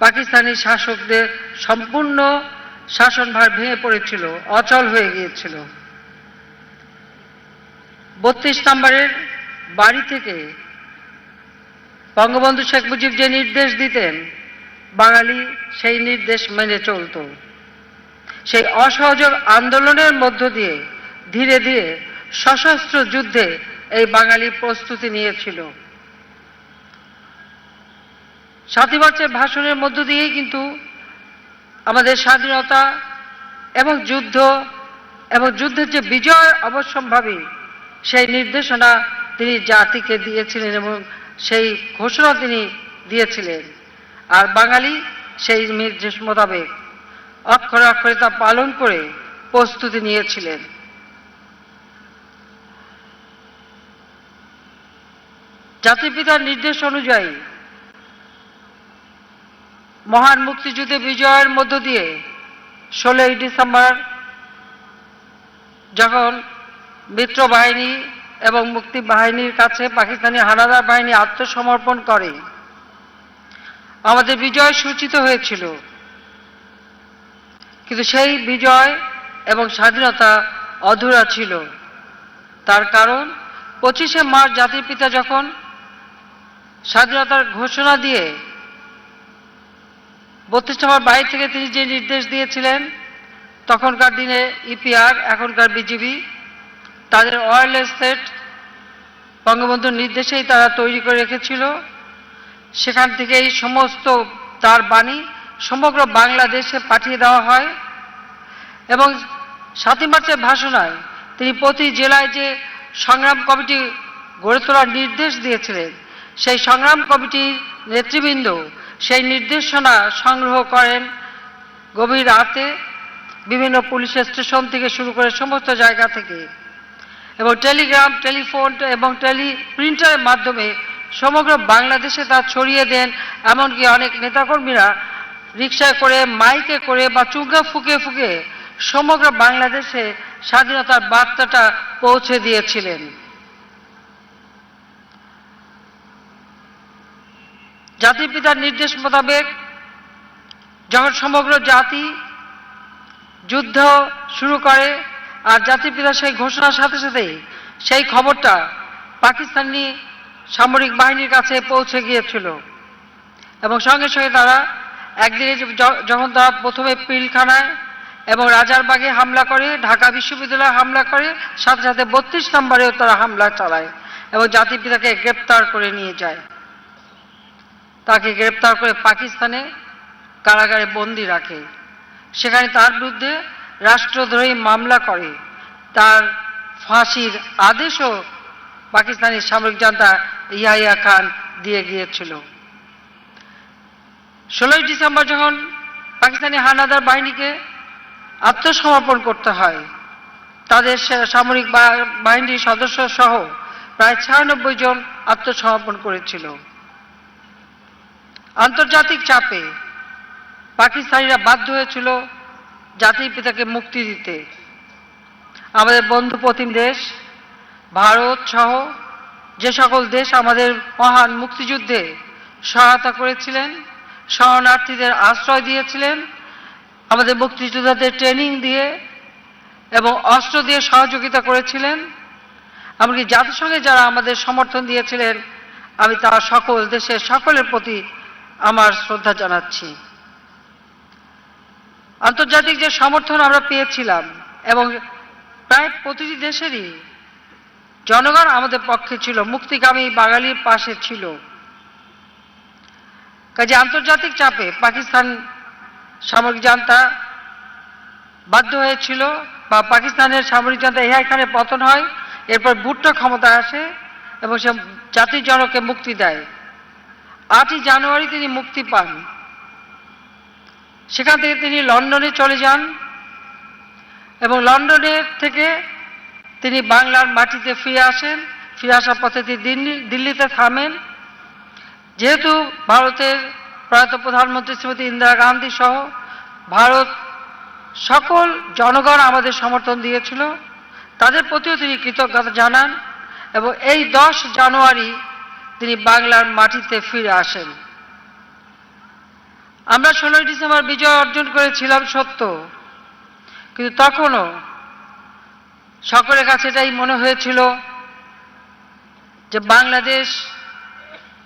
পাকিস্তানি শাসকদের সম্পূর্ণ শাসনভার ভেঙে পড়েছিল, অচল হয়ে গিয়েছিল। 32 নম্বরের বাড়ি থেকে বঙ্গবন্ধু শেখ মুজিব যে নির্দেশ দিতেন, বাঙালি সেই নির্দেশ মেনে চলত। সেই অসহযোগ আন্দোলনের মধ্য দিয়ে ধীরে ধীরে সশস্ত্র যুদ্ধে এই বাঙালি প্রস্তুতি নিয়েছিল। 7ই মার্চের ভাষণের মধ্য দিয়েই কিন্তু আমাদের স্বাধীনতা এবং যুদ্ধের যে বিজয় অবশ্যম্ভাবী সেই নির্দেশনা তিনি জাতিকে দিয়েছিলেন এবং সেই ঘোষণা তিনি দিয়েছিলেন। আর বাঙালি সেই নির্দেশ মোতাবেক অক্ষরে অক্ষরে তা পালন করে প্রস্তুতি নিয়েছিলেন। জাতির পিতার নির্দেশ অনুযায়ী মহান মুক্তিযুদ্ধে বিজয়ের মধ্য দিয়ে 16ই ডিসেম্বর যখন মিত্র বাহিনী এবং মুক্তি বাহিনীর কাছে পাকিস্তানি হানাদার বাহিনী আত্মসমর্পণ করে আমাদের বিজয় সূচিত হয়েছিল, কিন্তু সেই বিজয় এবং স্বাধীনতা অধুরা ছিল। তার কারণ 25শে মার্চ জাতির পিতা যখন স্বাধীনতার ঘোষণা দিয়ে 32 নম্বর বাহিনী থেকে তিনি যে নির্দেশ দিয়েছিলেন, তখনকার দিনে ইপিআর এখনকার বিজিবি তাদের ওয়্যারলেস সেট বঙ্গবন্ধুর নির্দেশেই তারা তৈরি করে রেখেছিল। সেখান থেকে এই সমস্ত তার বাণী সমগ্র বাংলাদেশে পাঠিয়ে দেওয়া হয় এবং 7ই মার্চের ভাষণায় তিনি প্রতি জেলায় যে সংগ্রাম কমিটি গড়ে তোলার নির্দেশ দিয়েছিলেন, সেই সংগ্রাম কমিটির নেতৃবৃন্দ সেই নির্দেশনা সংগ্রহ করেন গভীর রাতে বিভিন্ন পুলিশ স্টেশন থেকে শুরু করে সমস্ত জায়গা থেকে, এবং টেলিগ্রাম, টেলিফোন এবং প্রিন্টারের মাধ্যমে সমগ্র বাংলাদেশে তা ছড়িয়ে দেন। এমনকি অনেক নেতাকর্মীরা রিকশায় করে, মাইকে করে বা চুঙ্গা ফুঁকে ফুঁকে সমগ্র বাংলাদেশে স্বাধীনতার বার্তাটা পৌঁছে দিয়েছিলেন। জাতির পিতার নির্দেশ মোতাবেক যখন সমগ্র জাতি যুদ্ধ শুরু করে, আর জাতির পিতার সেই ঘোষণার সাথে সাথেই সেই খবরটা পাকিস্তানি সামরিক বাহিনীর কাছে পৌঁছে গিয়েছিল এবং সঙ্গে সঙ্গে তারা একদিকে যখন তারা প্রথমে পিলখানায় এবং রাজারবাগে হামলা করে, ঢাকা বিশ্ববিদ্যালয়ে হামলা করে, সাথে সাথে 32 নম্বরেও তারা হামলা চালায় এবং জাতির পিতাকে গ্রেপ্তার করে নিয়ে যায়। তাকে গ্রেপ্তার করে পাকিস্তানে কারাগারে বন্দী রাখে। সেখানে তার বিরুদ্ধে রাষ্ট্রদ্রোহী মামলা করে, তার ফাঁসির আদেশও পাকিস্তানি সামরিক জান্তা ইয়াহিয়া খান দিয়ে গিয়েছিল। 16ই ডিসেম্বর যখন পাকিস্তানি হানাদার বাহিনীকে আত্মসমর্পণ করতে হয়, তাদের সামরিক বাহিনীর সদস্য সহ প্রায় 96 জন আত্মসমর্পণ করেছিল। আন্তর্জাতিক চাপে পাকিস্তানিরা বাধ্য হয়েছিল জাতির পিতাকে মুক্তি দিতে। আমাদের বন্ধু প্রতিম দেশ ভারত সহ যে সকল দেশ আমাদের মহান মুক্তিযুদ্ধে সহায়তা করেছিলেন, শরণার্থীদের আশ্রয় দিয়েছিলেন, আমাদের মুক্তিযোদ্ধাদের ট্রেনিং দিয়ে এবং অস্ত্র দিয়ে সহযোগিতা করেছিলেন, এমনকি জাতিসংঘে যারা আমাদের সমর্থন দিয়েছিলেন, আমি তার সকল দেশের সকলের প্রতি আমার শ্রদ্ধা জানাচ্ছি। আন্তর্জাতিক যে সমর্থন আমরা পেয়েছিলাম এবং প্রায় প্রতিটি দেশেরই জনগণ আমাদের পক্ষে ছিল, মুক্তিকামী বাঙালির পাশে ছিল। কাজে আন্তর্জাতিক চাপে পাকিস্তান সামরিক জান্তা বাধ্য হয়েছিল, বা পাকিস্তানের সামরিক জান্তা ইয়াহিয়া খানের পতন হয়, এরপর ভুট্টো ক্ষমতায় আসে এবং সে জাতির জনকে মুক্তি দেয়। 8ই জানুয়ারি তিনি মুক্তি পান। সেখান থেকে তিনি লন্ডনে চলে যান এবং লন্ডনের থেকে তিনি বাংলার মাটিতে ফিরে আসেন। ফিরে আসার পথে তিনি দিল্লিতে থামেন। যেহেতু ভারতের প্রয়াত প্রধানমন্ত্রী শ্রীমতী ইন্দিরা গান্ধী সহ ভারত সকল জনগণ আমাদের সমর্থন দিয়েছিল, তাদের প্রতিও তিনি কৃতজ্ঞতা জানান এবং এই 10 জানুয়ারি তিনি বাংলার মাটিতে ফিরে আসেন। আমরা 16ই ডিসেম্বর বিজয় অর্জন করেছিলাম সত্য, কিন্তু তখনও সকলের কাছে এটাই মনে হয়েছিল যে বাংলাদেশ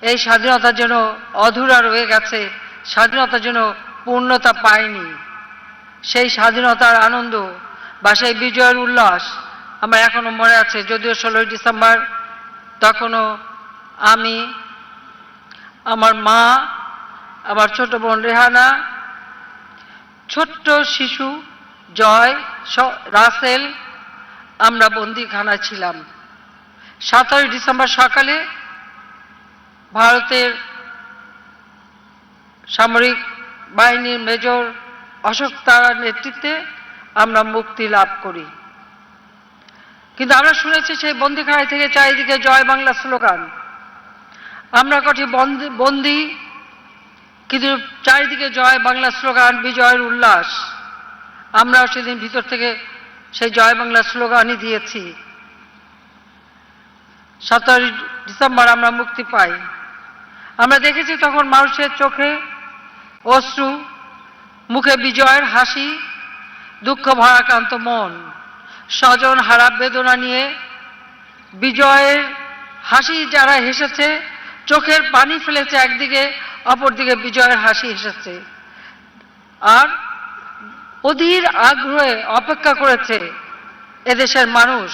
এই স্বাধীনতার জন্য অধুরা রয়ে গেছে, স্বাধীনতার জন্য পূর্ণতা পায়নি। সেই স্বাধীনতার আনন্দ বা সেই বিজয়ের উল্লাস আমার এখনো মনে আছে। যদিও 16ই ডিসেম্বর তখনও আমি, আমার মা, আমার ছোট বোন রেহানা, ছোট্ট শিশু জয়, রাসেল, আমরা বন্দিখানায় ছিলাম। 17ই ডিসেম্বর সকালে ভারতের সামরিক বাহিনীর মেজর অশোক তারার নেতৃত্বে আমরা মুক্তি লাভ করি। কিন্তু আমরা শুনেছি সেই বন্দিখানায় থেকে চারিদিকে জয় বাংলা স্লোগান। আমরা কটি বন্দী, কিন্তু চারিদিকে জয় বাংলা স্লোগান, বিজয়ের উল্লাস। আমরাও সেদিন ভিতর থেকে সেই জয় বাংলা স্লোগানই দিয়েছি। 17 ডিসেম্বর আমরা মুক্তি পাই। আমরা দেখেছি তখন মানুষের চোখে অশ্রু, মুখে বিজয়ের হাসি, দুঃখ ভারাক্রান্ত মন, স্বজন হারা বেদনা নিয়ে বিজয়ের হাসি যারা হেসেছে, চোখের পানি ফেলেছে একদিকে, অপরদিকে বিজয়ের হাসি হেসেছে। আর অধীর আগ্রহে অপেক্ষা করেছে এদেশের মানুষ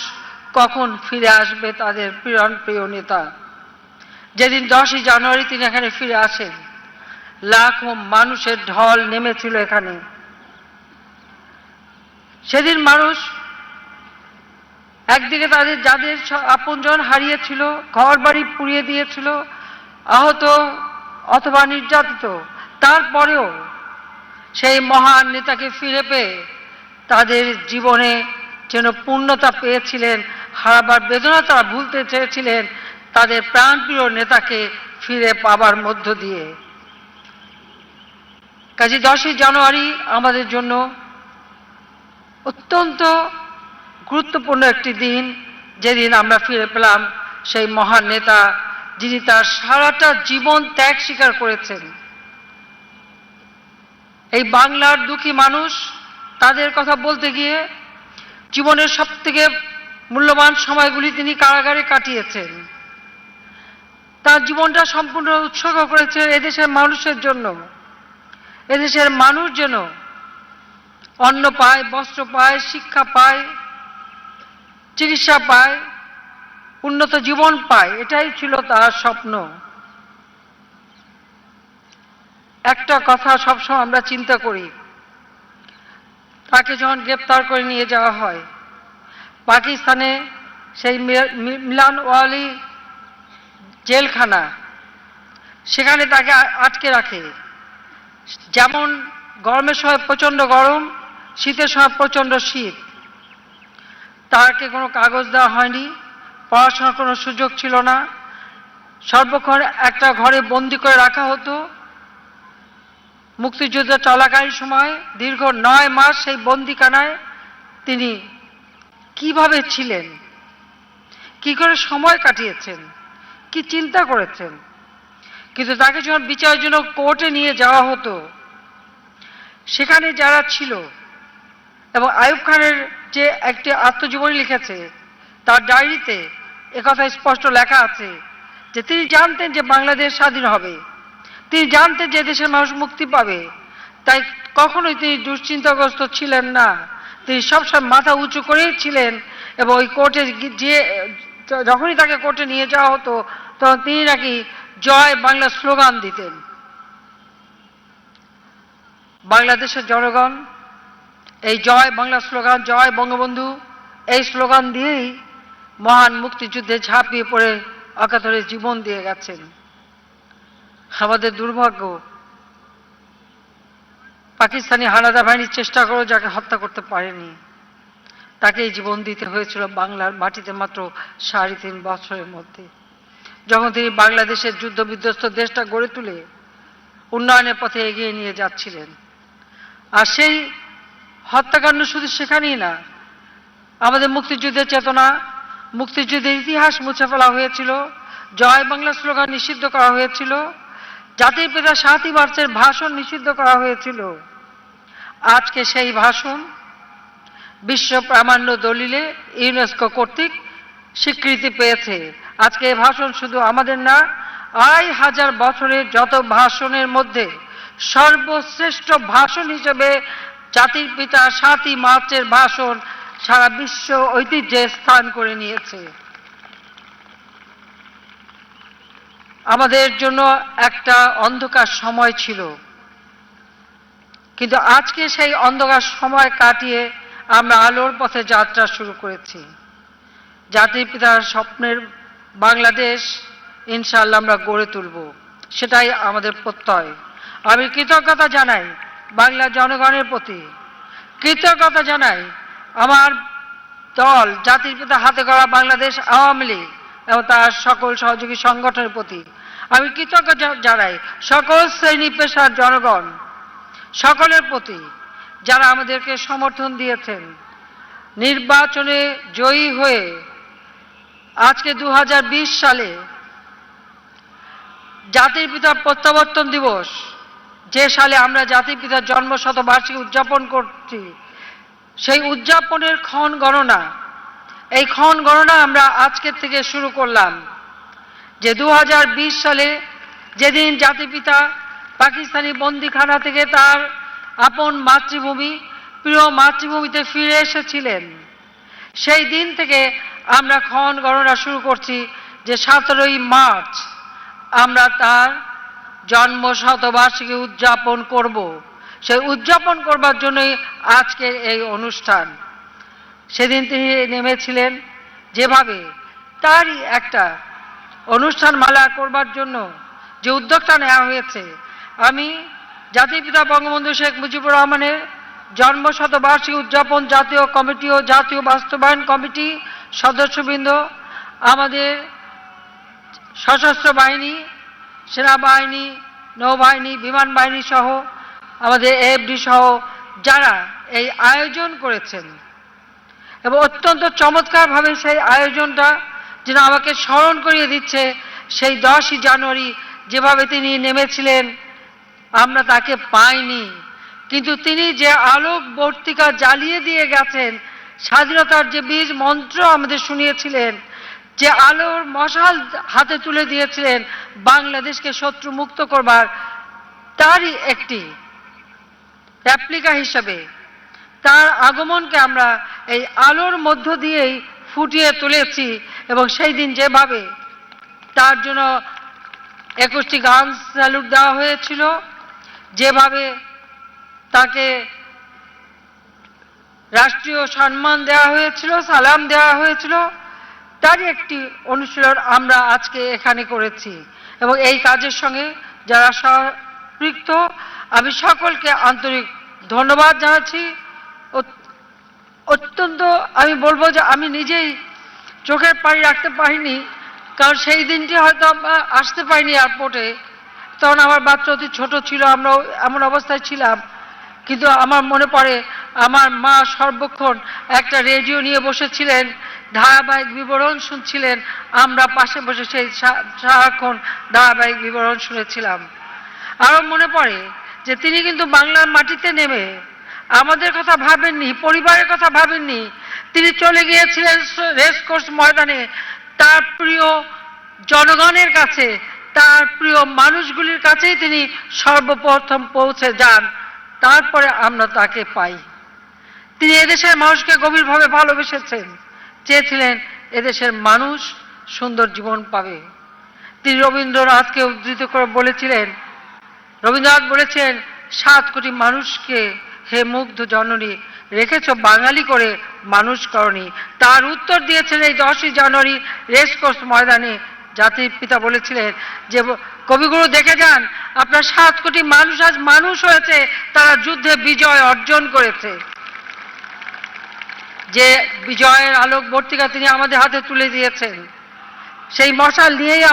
কখন ফিরে আসবে তাদের প্রিয় নেতা। যেদিন 10ই জানুয়ারি তিনি এখানে ফিরে আসেন, লাখো মানুষের ঢল নেমেছিল এখানে। সেদিন মানুষ একদিকে তাদের যাদের আপনজন হারিয়েছিল, ঘর বাড়ি পুড়িয়ে দিয়েছিল, আহত অথবা নির্যাতিত, তারপরেও সেই মহান নেতাকে ফিরে পেয়ে তাদের জীবনে যেন পূর্ণতা পেয়েছিলেন, হারাবার বেদনা তারা ভুলতে চেয়েছিলেন তাদের প্রাণপ্রিয় নেতাকে ফিরে পাবার মধ্য দিয়ে। কাজে 10ই জানুয়ারি আমাদের জন্য অত্যন্ত গুরুত্বপূর্ণ একটি দিন, যেদিন আমরা ফিরে পেলাম সেই মহান নেতা যিনি তার সারাটা জীবন ত্যাগ স্বীকার করেছেন। এই বাংলার দুঃখী মানুষ, তাদের কথা বলতে গিয়ে জীবনের সবথেকে মূল্যবান সময়গুলি তিনি কারাগারে কাটিয়েছেন। তার জীবনটা সম্পূর্ণ উৎসর্গ করেছেন এদেশের মানুষের জন্য। এদেশের মানুষ যেন অন্ন পায়, বস্ত্র পায়, শিক্ষা পায়, চিকিৎসা পায়, উন্নত জীবন পায়, এটাই ছিল তার স্বপ্ন। একটা কথা সবসময় আমরা চিন্তা করি, তাকে যখন গ্রেপ্তার করে নিয়ে যাওয়া হয় পাকিস্তানে, সেই মিলানওয়ালি জেলখানা, সেখানে তাকে আটকে রাখে। যেমন গরমের সময় প্রচণ্ড গরম, শীতের সময় প্রচণ্ড শীত। তাকে কোনো কাগজ দেওয়া হয়নি, পড়াশোনার কোনো সুযোগ ছিল না, সর্বক্ষণ একটা ঘরে বন্দি করে রাখা হতো। মুক্তিযুদ্ধ চলাকালীন সময় দীর্ঘ 9 মাস সেই বন্দিখানায় তিনি কিভাবে ছিলেন, কি করে সময় কাটিয়েছেন, কি চিন্তা করেছেন। কিন্তু তাকে যখন বিচারের জন্য কোর্টে নিয়ে যাওয়া হতো, সেখানে যারা ছিল, এবং আইয়ুব খানের যে একটি আত্মজীবনী লিখেছে, তার ডায়েরিতে একথা স্পষ্ট লেখা আছে যে তিনি জানতেন যে বাংলাদেশ স্বাধীন হবে, তিনি জানতেন যে দেশের মানুষ মুক্তি পাবে, তাই কখনোই তিনি দুশ্চিন্তাগ্রস্ত ছিলেন না। তিনি সবসময় মাথা উঁচু করেই ছিলেন, এবং ওই কোর্টে যে যখনই তাকে কোর্টে নিয়ে যাওয়া হতো তখন তিনি নাকি জয় বাংলা স্লোগান দিতেন। বাংলাদেশের জনগণ এই জয় বাংলা স্লোগান, জয় বঙ্গবন্ধু, এই স্লোগান দিয়েই মহান মুক্তিযুদ্ধে ঝাঁপিয়ে পড়ে অকাতরে জীবন দিয়ে গেছেন। আমাদের দুর্ভাগ্য, পাকিস্তানি হানাদার বাহিনীর চেষ্টা করেও যাকে হত্যা করতে পারেনি, তাকেই জীবন দিতে হয়েছিল বাংলার মাটিতে মাত্র 3.5 বছরের মধ্যে, যখন তিনি বাংলাদেশের যুদ্ধ বিধ্বস্ত দেশটা গড়ে তুলে উন্নয়নের পথে এগিয়ে নিয়ে যাচ্ছিলেন। আর সেই হত্যাকাণ্ড শুধু সেখানেই না, আমাদের মুক্তিযুদ্ধের চেতনা, মুক্তিযুদ্ধের ইতিহাস মুছে ফেলা হয়েছিল, জয় বাংলা স্লোগান নিষিদ্ধ করা হয়েছিল, জাতির পিতা 7ই মার্চের ভাষণ নিষিদ্ধ করা হয়েছিল। আজকে সেই ভাষণ বিশ্ব প্রামাণ্য দলিলে ইউনেস্কো কর্তৃক স্বীকৃতি পেয়েছে। আজকে এই ভাষণ শুধু আমাদের না, 2,500 বছরের যত ভাষণের মধ্যে সর্বশ্রেষ্ঠ ভাষণ হিসেবে জাতির পিতা 7ই মার্চের ভাষণ সারা বিশ্ব ঐতিহ্যে স্থান করে নিয়েছে। আমাদের জন্য একটা অন্ধকার সময় ছিল, কিন্তু আজকে সেই অন্ধকার সময় কাটিয়ে আমরা আলোর পথে যাত্রা শুরু করেছি। জাতির পিতার স্বপ্নের বাংলাদেশ ইনশাআল্লাহ আমরা গড়ে তুলব, সেটাই আমাদের প্রত্যয়। আমি কৃতজ্ঞতা জানাই বাংলার জনগণের প্রতি, কৃতজ্ঞতা জানাই আমার দল জাতির পিতা হাতে গড়া বাংলাদেশ আওয়ামী লীগ এবং তার সকল সহযোগী সংগঠনের প্রতি। আমি কৃতজ্ঞতা জানাই সকল শ্রেণী পেশার জনগণ সকলের প্রতি, যারা আমাদেরকে সমর্থন দিয়েছেন। নির্বাচনে জয়ী হয়ে আজকে 2020 সালে জাতির পিতার প্রত্যাবর্তন দিবস, যে সালে আমরা জাতির পিতার জন্মশতবার্ষিকী উদযাপন করছি, সেই উদযাপনের ক্ষণ গণনা, এই ক্ষণ গণনা আমরা আজকের থেকে শুরু করলাম। যে 2020 সালে যেদিন জাতির পিতা পাকিস্তানি বন্দিখানা থেকে তার আপন মাতৃভূমি, প্রিয় মাতৃভূমিতে ফিরে এসেছিলেন, সেই দিন থেকে আমরা ক্ষণ গণনা শুরু করছি যে 17ই মার্চ আমরা তার জন্মশতবার্ষিকী উদযাপন করব। সেই উদযাপন করবার জন্যই আজকের এই অনুষ্ঠান। সেদিন তিনি নেমেছিলেন যেভাবে, তারই একটা অনুষ্ঠান মালা করবার জন্য যে উদ্যোগটা নেওয়া হয়েছে, আমি জাতির পিতা বঙ্গবন্ধু শেখ মুজিবুর রহমানের জন্মশতবার্ষিকী উদযাপন জাতীয় কমিটি ও জাতীয় বাস্তবায়ন কমিটি সদস্যবৃন্দ, আমাদের সশস্ত্র বাহিনী, সেনাবাহিনী, নৌবাহিনী, বিমান বাহিনী সহ আমাদের এফডি সহ যারা এই আয়োজন করেছেন, এবং অত্যন্ত চমৎকারভাবে সেই আয়োজনটা যেন আমাকে স্মরণ করিয়ে দিচ্ছে সেই 10ই জানুয়ারি যেভাবে তিনি নেমেছিলেন, আমরা তাকে পাইনি, কিন্তু তিনি যে আলোক বর্তিকা জ্বালিয়ে দিয়ে গেছেন, স্বাধীনতার যে বীজ মন্ত্র আমাদের শুনিয়েছিলেন, যে আলোর মশাল হাতে তুলে দিয়েছিলেন বাংলাদেশকে শত্রু মুক্ত করবার, তারই একটি রেপ্লিকা হিসেবে তার আগমনকে আমরা এই আলোর মধ্য দিয়েই ফুটিয়ে তুলেছি। এবং সেই দিন যেভাবে তার জন্য 21টি গান স্যালুট দেওয়া হয়েছিল, যেভাবে তাকে রাষ্ট্রীয় সম্মান দেওয়া হয়েছিল, সালাম দেওয়া হয়েছিল, তারই একটি অনুশীলন আমরা আজকে এখানে করেছি। এবং এই কাজের সঙ্গে যারা সম্পৃক্ত, আমি সকলকে আন্তরিক ধন্যবাদ জানাচ্ছি। অত্যন্ত আমি বলবো যে আমি নিজেই চোখের পানি রাখতে পারিনি, কারণ সেই দিনটি হয়তো আমরা আসতে পারিনি এয়ারপোর্টে, তখন আমার বাচ্চা অতি ছোট ছিল, আমরা এমন অবস্থায় ছিলাম। কিন্তু আমার মনে পড়ে আমার মা সর্বক্ষণ একটা রেডিও নিয়ে বসেছিলেন, ধারাবাহিক বিবরণ শুনছিলেন, আমরা পাশে বসে সেই সারাক্ষণ ধারাবাহিক বিবরণ শুনেছিলাম। আরও মনে পড়ে যে তিনি কিন্তু বাংলার মাটিতে নেমে আমাদের কথা ভাবেননি, পরিবারের কথা ভাবেননি, তিনি চলে গিয়েছিলেন রেসকোর্স ময়দানে তার প্রিয় জনগণের কাছে, তার প্রিয় মানুষগুলির কাছেই তিনি সর্বপ্রথম পৌঁছে যান, তারপরে আমরা তাকে পাই। তিনি এদেশের মানুষকে গভীরভাবে ভালোবেসেছেন, চেয়েছিলেন এদেশের মানুষ সুন্দর জীবন পাবে। তিনি রবীন্দ্রনাথকে উদ্ধৃত করে বলেছিলেন, রবীন্দ্রনাথ বলেছেন, 7 কোটি মানুষকে হে মুগ্ধ জননী রেখেছ বাঙালি করে মানুষ করনি। তার উত্তর দিয়েছেন এই 10ই জানুয়ারি রেসকোর্স ময়দানে। জাতির পিতা বলেছিলেন যে কবিগুরু দেখে যান, আপনার 7 কোটি মানুষ আজ মানুষ হয়েছে, তারা যুদ্ধে বিজয় অর্জন করেছে। যে বিজয়ের আলোক বর্তিকা তিনি আমাদের হাতে তুলে দিয়েছেন, সেই মশাল নিয়েই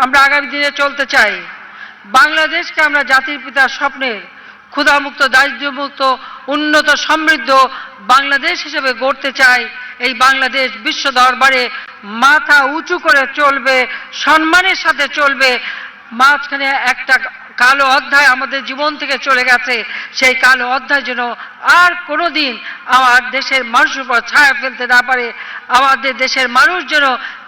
আমরা আগামী দিনে চলতে চাই। বাংলাদেশকে আমরা জাতির পিতার স্বপ্নের ক্ষুধামুক্ত, দারিদ্র্যমুক্ত, উন্নত, সমৃদ্ধ বাংলাদেশ হিসেবে গড়তে চাই। এই বাংলাদেশ বিশ্ব দরবারে মাথা উঁচু করে চলবে, সম্মানের সাথে চলবে। মাঝখানে একটা কালো অধ্যায় আমাদের জীবন থেকে চলে গেছে, সেই কালো অধ্যায় যেন আর কোনোদিন আমার দেশের মানুষের উপর ছায়া ফেলতে না পারে। আমাদের দেশের মানুষ যেন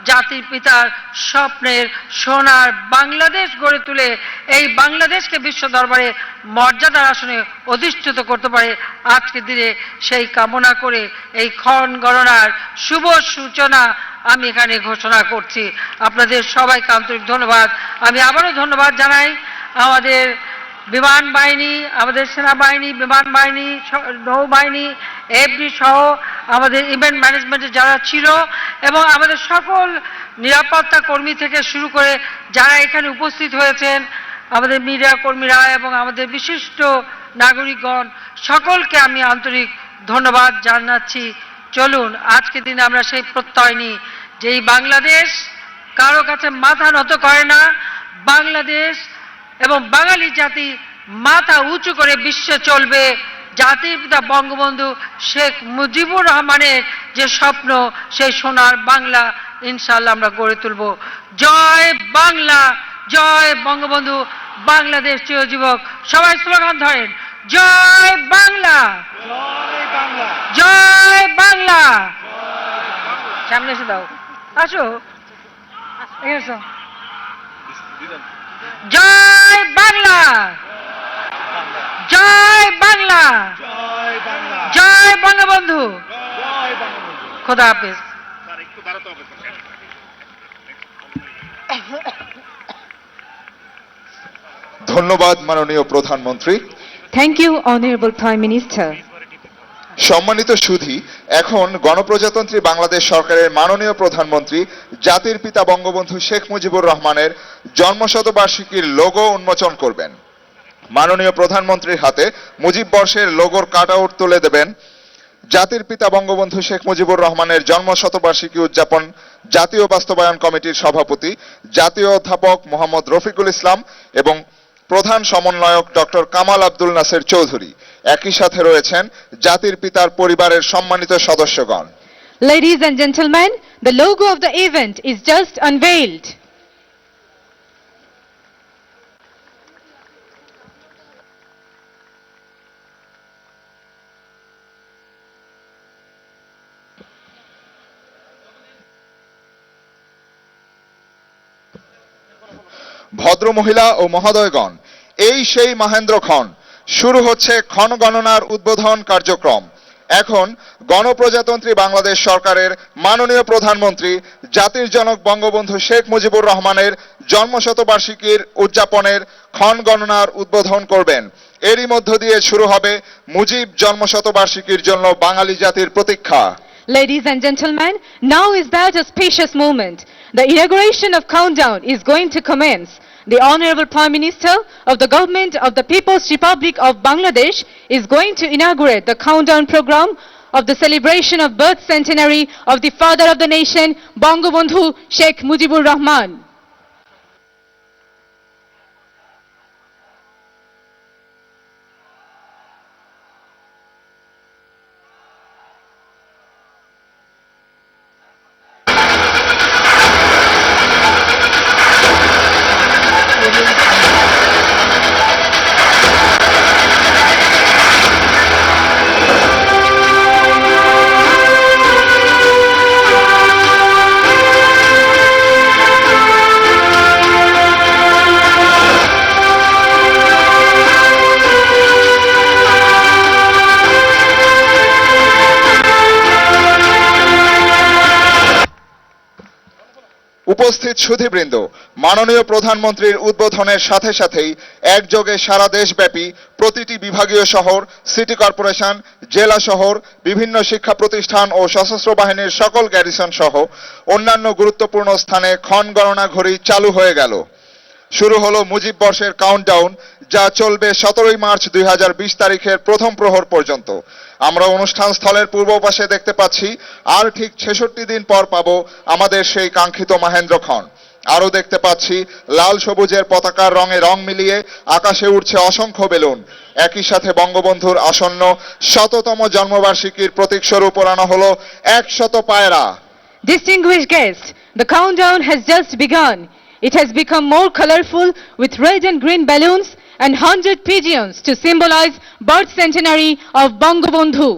জাতির পিতার স্বপ্নের সোনার বাংলাদেশ গড়ে তুলে এই বাংলাদেশকে বিশ্ব দরবারে মর্যাদার আসনে অধিষ্ঠিত করতে পারে। আজকের দিনে সেই কামনা করে এই ক্ষণ গণনার শুভ সূচনা আমি এখানে ঘোষণা করছি। আপনাদের সবাইকে আন্তরিক ধন্যবাদ। আমি আবারও ধন্যবাদ জানাই আমাদের বিমান বাহিনী, আমাদের সেনাবাহিনী, বিমান বাহিনী, নৌবাহিনী, এফডি সহ আমাদের ইভেন্ট ম্যানেজমেন্টে যারা ছিল, এবং আমাদের সকল নিরাপত্তা কর্মী থেকে শুরু করে যারা এখানে উপস্থিত হয়েছেন, আমাদের মিডিয়া কর্মীরা এবং আমাদের বিশিষ্ট নাগরিকগণ, সকলকে আমি আন্তরিক ধন্যবাদ জানাচ্ছি। চলুন আজকের দিনে আমরা সেই প্রত্যয় নিই যে এই বাংলাদেশ কারো কাছে মাথা নত করে না। বাংলাদেশ এবং বাঙালি জাতি মাথা উঁচু করে বিশ্বে চলবে। জাতির পিতা বঙ্গবন্ধু শেখ মুজিবুর রহমানের যে স্বপ্ন, সেই সোনার বাংলা ইনশাআল্লাহ আমরা গড়ে তুলব। জয় বাংলা, জয় বঙ্গবন্ধু, বাংলাদেশ চিরজীবক। সবাই স্লোগান ধরেন, জয় বাংলা, জয় বাংলা। সামনে এসে দাও, আসো, এসো। জয় বাংলা, জয় বাংলা, জয় বঙ্গবন্ধু। খোদা হাফেজ। ধন্যবাদ মাননীয় প্রধানমন্ত্রী। Thank you, Honorable Prime Minister. সম্মানিত সুধী, এখন গণপ্রজাতন্ত্রী বাংলাদেশ সরকারের মাননীয় প্রধানমন্ত্রী জাতির পিতা বঙ্গবন্ধু শেখ মুজিবুর রহমানের জন্মশতবার্ষিকীর লোগো উন্মোচন করবেন। মাননীয় প্রধানমন্ত্রীর হাতে মুজিব বর্ষের লোগোর কাটআউট তুলে দেবেন জাতির পিতা বঙ্গবন্ধু শেখ মুজিবুর রহমানের জন্মশতবার্ষিকী উদযাপন জাতীয় বাস্তবায়ন কমিটির সভাপতি জাতীয় অধ্যাপক মোহাম্মদ রফিকুল ইসলাম এবং প্রধান সমন্বয়ক ডক্টর কামাল আব্দুল নাসের চৌধুরী। একই সাথে রয়েছেন জাতির পিতার পরিবারের সম্মানিত সদস্যগণ। Ladies and gentlemen, the logo of the event is just unveiled. ভদ্র মহিলা ও মহোদয়গণ, এই সেই মহেন্দ্রক্ষণ, শুরু হচ্ছে ক্ষণ গণনার উদ্বোধন কার্যক্রম। এখন গণপ্রজাতন্ত্রী বাংলাদেশ সরকারের মাননীয় প্রধানমন্ত্রী জাতির জনক বঙ্গবন্ধু শেখ মুজিবুর রহমানের জন্মশতবার্ষিকীর উদযাপনের ক্ষণ গণনার উদ্বোধন করবেন। এরই মধ্য দিয়ে শুরু হবে মুজিব জন্মশতবার্ষিকীর জন্য বাঙালি জাতির প্রতীক্ষা। Ladies and gentlemen, now is that auspicious moment. The inauguration of countdown is going to commence. The Honorable Prime Minister of the Government of the People's Republic of Bangladesh is going to inaugurate the countdown program of the celebration of birth centenary of the father of the nation, Bangabandhu Sheikh Mujibur Rahman. উপস্থিত সুধীবৃন্দ, মাননীয় প্রধানমন্ত্রীর উদ্বোধনের সাথে সাথেই একযোগে সারা দেশব্যাপী প্রতিটি বিভাগীয় শহর, সিটি কর্পোরেশন, জেলা শহর, বিভিন্ন শিক্ষা প্রতিষ্ঠান ও সশস্ত্র বাহিনীর সকল গ্যারিসন সহ অন্যান্য গুরুত্বপূর্ণ স্থানে ক্ষণ গণনা ঘড়ি চালু হয়ে গেল। শুরু হলো মুজিব বর্ষের কাউন্টডাউন, যা চলবে 17 মার্চ 2020 তারিখের প্রথম প্রহর পর্যন্ত। আমরা অনুষ্ঠান স্থলের পূর্ব পাশে দেখতে পাচ্ছি আর ঠিক 66 দিন পর পাবো আমাদের সেই কাঙ্ক্ষিত মহেন্দ্রক্ষণ। আরো দেখতে পাচ্ছি লাল সবুজের পতাকার রঙে রং মিলিয়ে আকাশে উঠছে অসংখ্য বেলুন। একই সাথে বঙ্গবন্ধুর আসন্ন 100তম জন্মবার্ষিকীর প্রতীকস্বরূপ ওড়ানো হলো 100 পায়রা। Distinguished guests, the countdown has just begun. It has become more colorful with red and green balloons and 100 pigeons to symbolize birth centenary of Bangabandhu.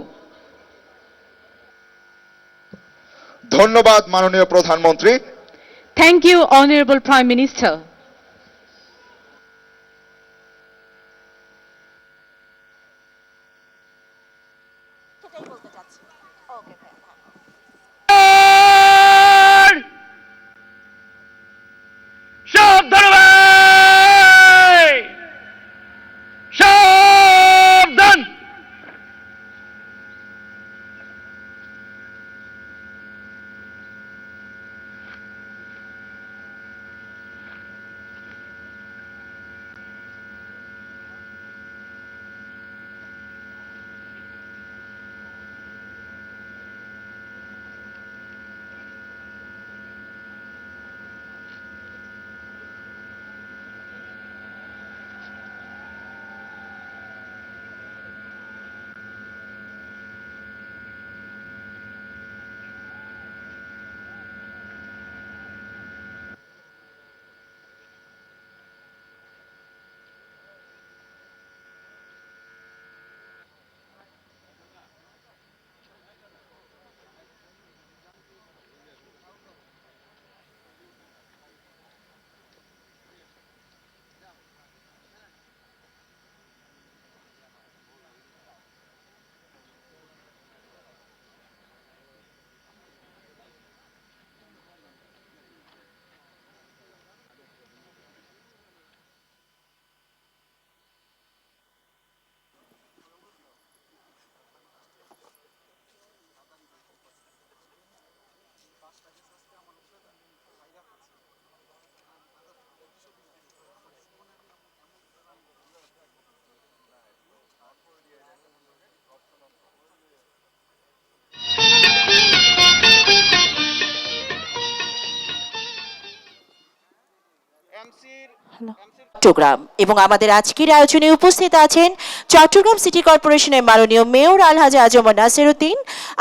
ধন্যবাদ মাননীয় প্রধানমন্ত্রী। Thank you, Honorable Prime Minister. Chittagong এবং আমাদের আজকের আয়োজনে উপস্থিত আছেন চট্টগ্রাম সিটি কর্পোরেশনের মাননীয় মেয়র আলহাজি আজম নাসিরউদ্দিন।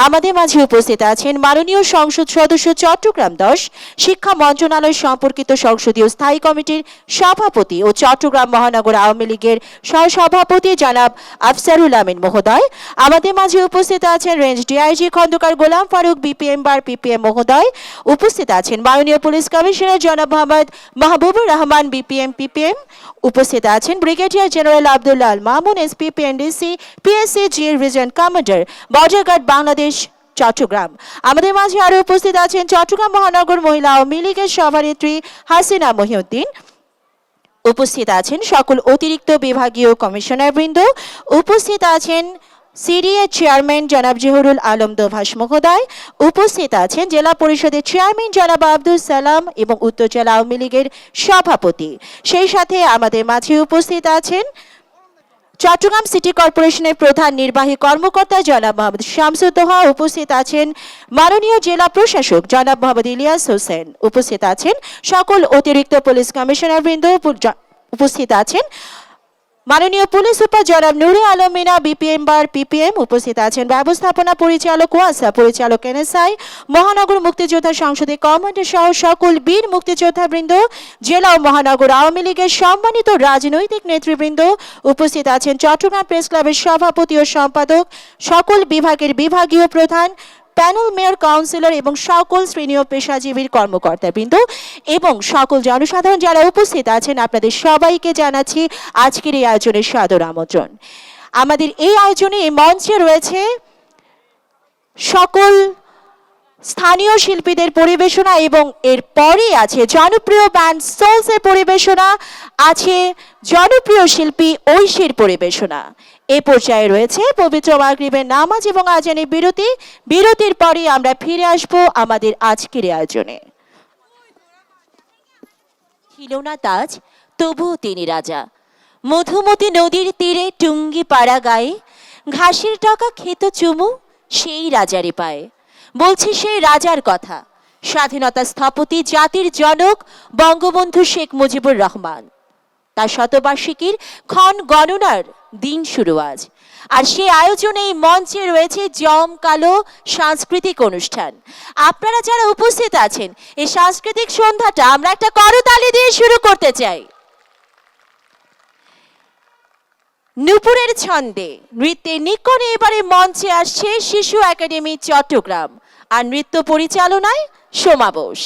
আমাদের মাঝে উপস্থিত আছেন মাননীয় সংসদ সদস্য চট্টগ্রাম 10 শিক্ষা মন্ত্রণালয় সম্পর্কিত সংসদীয় স্থায়ী কমিটির সভাপতি ও চট্টগ্রাম মহানগর আওয়ামী লীগের সহসভাপতি জনাব আফসারুল আমিন মহোদয়। আমাদের মাঝে উপস্থিত আছেন range DIG Khandakar Golam Faruk BPM bar PPM মহোদয়। উপস্থিত আছেন মাননীয় পুলিশ কমিশনার জনাব মোহাম্মদ মাহবুবুর রহমান বিপিএম পিপিএম। উপস্থিত আছেন brigadier general Abdullah Al Mamun SP PNDC PSC জিএর region commander border guard Bangladesh Chattogram. আমাদের মাঝে আরো উপস্থিত আছেন চট্টগ্রাম মহানগর মহিলা আওয়ামী লীগের সভানেত্রী হাসিনা মহিউদ্দিন। উপস্থিত আছেন সকল অতিরিক্ত বিভাগীয় কমিশনার বৃন্দ। উপস্থিত আছেন সিডিএ চেয়ারম্যান জনাব জহুরুল আলম দোভাষ মহোদয়। উপস্থিত আছেন জেলা পরিষদের চেয়ারম্যান জনাব আব্দুল সালাম এবং উত্তর জেলা আওয়ামী লীগের সভাপতি। সেই সাথে আমাদের মাঝে উপস্থিত আছেন চট্টগ্রাম সিটি কর্পোরেশনের প্রধান নির্বাহী কর্মকর্তা জনাব মোহাম্মদ শামসুদ্দোহা। উপস্থিত আছেন মাননীয় জেলা প্রশাসক জনাব মোহাম্মদ ইলিয়াস হোসেন। উপস্থিত আছেন সকল অতিরিক্ত পুলিশ কমিশনার বৃন্দ। উপস্থিত আছেন মাননীয় পুলিশ সুপার জনাব Nure Alam Mina BPM bar PPM. উপস্থিত আছেন ব্যবস্থাপনা পরিচালক ওয়াসা পরিচালক এনএসআই মহানগর মুক্তিযোদ্ধা সংসদীয় কমান্ডার সহ সকল বীর মুক্তিযোদ্ধা বৃন্দ, জেলা ও মহানগর আওয়ামী লীগের সম্মানিত রাজনৈতিক নেতৃবৃন্দ। উপস্থিত আছেন চট্টগ্রাম প্রেস ক্লাবের সভাপতি ও সম্পাদক, সকল বিভাগের বিভাগীয় প্রধান, প্যানেল মেয়র কাউন্সিলর এবং সকল শ্রেণী ও পেশাজীবীর কর্মকর্তাবৃন্দ এবং সকল জনসাধারণ যারা উপস্থিত আছেন, আপনাদের সবাইকে জানাচ্ছি আজকের এই আয়োজনের সাদর আমন্ত্রণ। আমাদের এই আয়োজনে এই মঞ্চে রয়েছে সকল স্থানীয় শিল্পীদের পরিবেশনা এবং এর পরে আছে জনপ্রিয় ব্যান্ড সোলসের পরিবেশনা, আছে জনপ্রিয় শিল্পী ঐশীর পরিবেশনা। এ পর্যায়ে রয়েছে পবিত্র মাগরিবের নামাজ এবং আজানের বিরতি। বিরতির পরে আমরা ফিরে আসব আমাদের আজকের আয়োজনে। ছিল না তাজ তবুও তিনি রাজা, মধুমতি নদীর তীরে টুঙ্গি পাড়া গায়ে, ঘাসের টাকা খেত চুমু সেই রাজারে পায়। বলছি সেই রাজার কথা, স্বাধীনতা স্থপতি জাতির জনক বঙ্গবন্ধু শেখ মুজিবুর রহমান। তার শতবার্ষিকীর ক্ষণ গণনার দিন শুরু আজ, আর সে আয়োজনে এই মঞ্চে রয়েছে জমকালো সাংস্কৃতিক অনুষ্ঠান। আপনারা যারা উপস্থিত আছেন, এই সাংস্কৃতিক সন্ধ্যাটা আমরা একটা করতালি দিয়ে শুরু করতে চাই। নুপুরের ছন্দে নৃত্যের নিকটে এবারে মঞ্চে আসছে শিশু একাডেমি চট্টগ্রাম, আর নৃত্য পরিচালনায় সোমা বোস।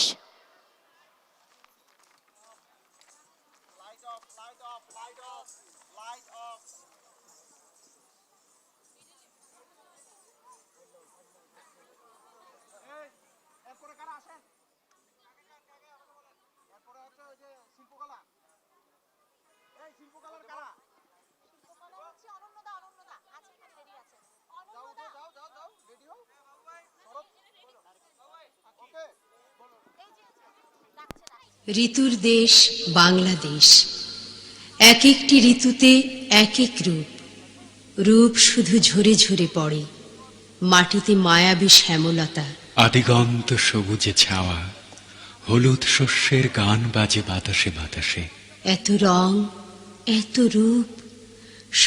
ঋতুর দেশ বাংলাদেশ, এক একটি ঋতুতে এক এক রূপ, রূপ শুধু ঝরে ঝরে পড়ে, মাটিতে মায়াবী শ্যামলতা, আদিগন্ত সবুজে ছাওয়া, হলুদ শস্যের গান বাজে বাতাসে বাতাসে। এত রং, এত রূপ,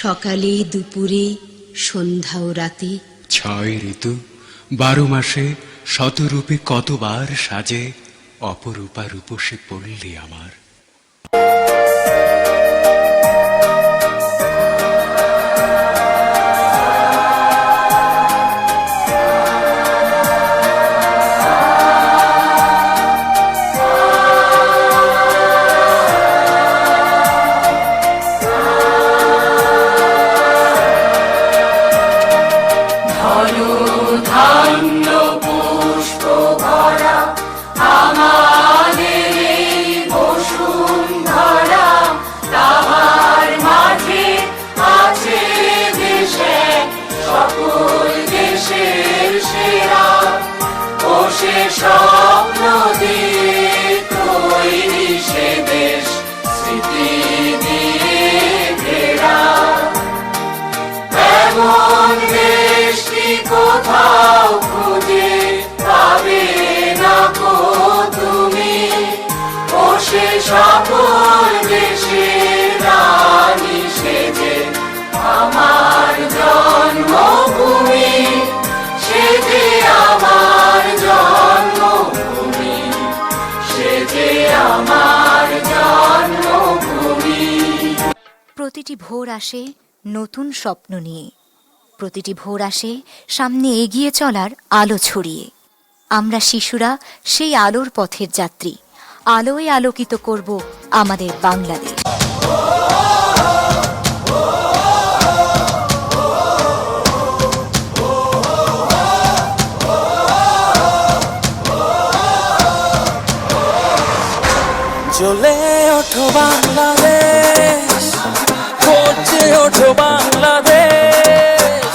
সকালে দুপুরে সন্ধ্যা ও রাতে। 6 ঋতু 12 মাসে শতরূপে কতবার সাজে, অপরূপা রূপসে পড়লি আমার। আমাদের এই বসুন্ধরা প্রতিটি ভোর আসে নতুন স্বপ্ন নিয়ে, প্রতিটি ভোর আসে সামনে এগিয়ে চলার আলো ছড়িয়ে। আমরা শিশুরা সেই আলোর পথের যাত্রী, আলোয় আলোকিত করব আমাদের বাংলাদেশ। জ্বলে ওঠো বাংলাদেশ, গর্জে ওঠো বাংলাদেশ,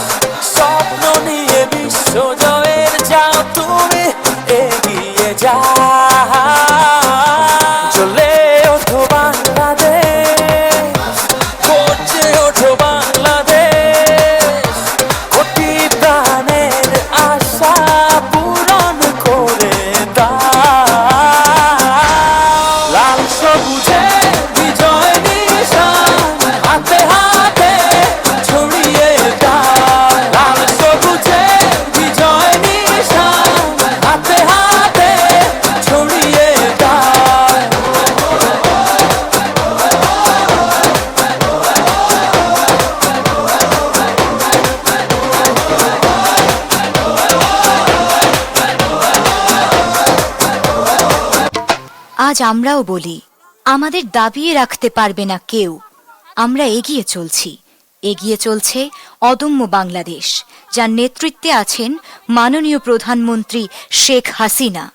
স্বপ্ন নিয়ে বিশ্ব জয়ের যাও তুমি এগিয়ে যাও। জ্বলে ওঠো বাংলাদেশ, গর্জে ওঠো বাংলাদেশ, কোটি প্রাণের আশা পূরণ করে দাও। লাল সবুজে বিজয় নিশান হাতে হাতে ছড়িয়ে দাও। লাল সবুজে বিজয় নিশান হাতে হাতে ছড়িয়ে দাও। আজ আমরাও বলি, আমাদের দাবিয়ে রাখতে পারবে না কেউ। আমরা এগিয়ে চলছি, এগিয়ে চলছে অদম্য বাংলাদেশ, যার নেতৃত্বে আছেন মাননীয় প্রধানমন্ত্রী শেখ হাসিনা।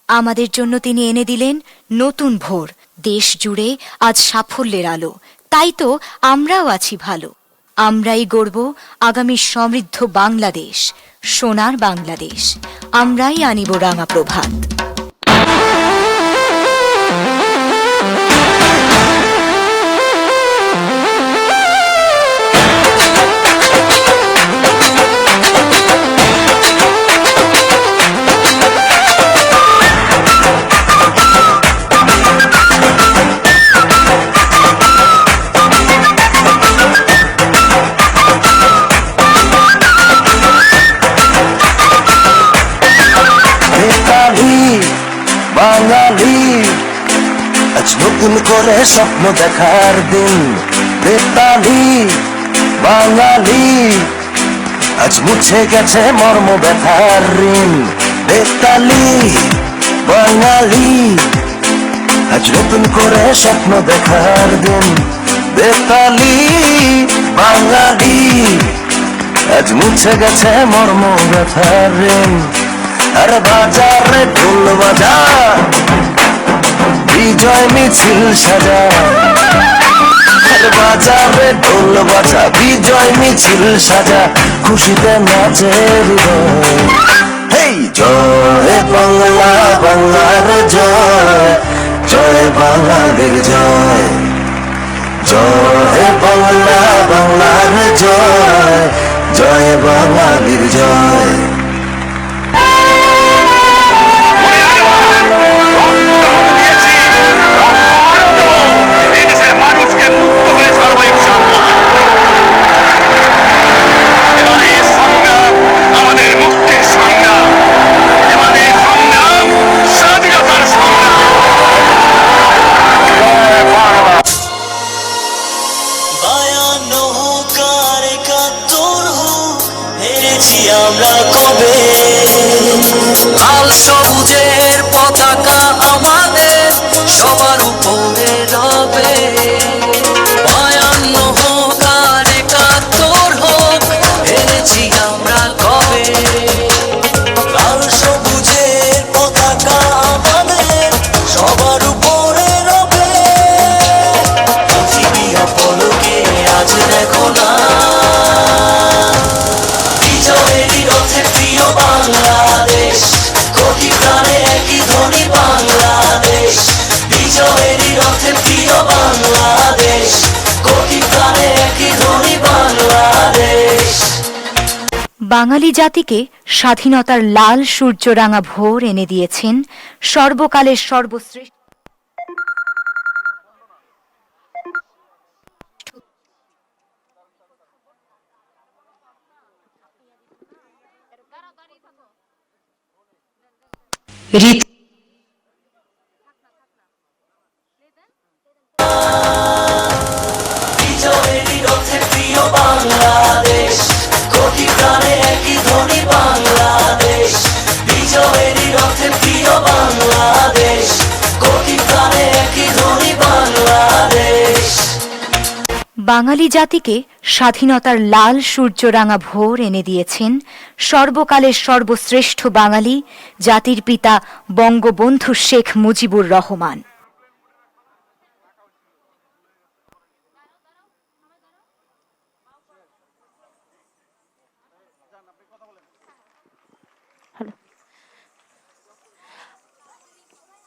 আমাদের জন্য তিনি এনে দিলেন নতুন ভোর। দেশ জুড়ে আজ সাফল্যের আলো, তাই তো আমরাও আছি ভালো। আমরাই গড়ব আগামী সমৃদ্ধ বাংলাদেশ, সোনার বাংলাদেশ। আমরাই আনিব রাঙা প্রভাত। বাঙালি আজ নতুন করে স্বপ্ন দেখার দিন। বেতালি বাঙালি আজ মুছে গেছে মর্ম ব্যথার ঋণ। বেতালি বাঙালি আজ নতুন করে স্বপ্ন দেখার দিন। বেতালি বাঙালি আজ মুছে গেছে মর্ম ব্যথার ঋণ। আর বাজারে ঢোল বাজা, বিজয় মিছিল সাজা। আর বাজারে ঢোল বাজা, বিজয় মিছিল সাজা, খুশিতে নাচে হৃদয়। হেই জয় বাংলা, বাংলার জয়, জয় বাংলাদের জয়। জয় বাংলা, বাংলার জয়, জয় বাংলাদের জয়। আমরা কবে লাল সবুজের পতাকা আমাদের সবার উপরে রবে। 52 হোক আর 71 হোক, হেরেছি আমরা কবে। লাল সবুজের পতাকা আমাদের সবার উপরে রবে। পৃথিবী অপলকে আজ দেখো না, বাংলাদেশ কোটি প্রাণে একই ধ্বনি। বাংলাদেশ বিজয়েরই রথে প্রিয় বাংলাদেশ, কোটি প্রাণে একই ধ্বনি। বাংলাদেশ বাঙালি জাতিকে স্বাধীনতার লাল সূর্যরাঙা ভোর এনে দিয়েছেন সর্বকালের সর্বশ্রেষ্ঠ রীতি। বিজয়েরই বাঙালি জাতিকে স্বাধীনতার লাল সূর্যরাঙা ভোর এনে দিয়েছেন সর্বকালের সর্বশ্রেষ্ঠ বাঙালি, জাতির পিতা বঙ্গবন্ধু শেখ মুজিবুর রহমান।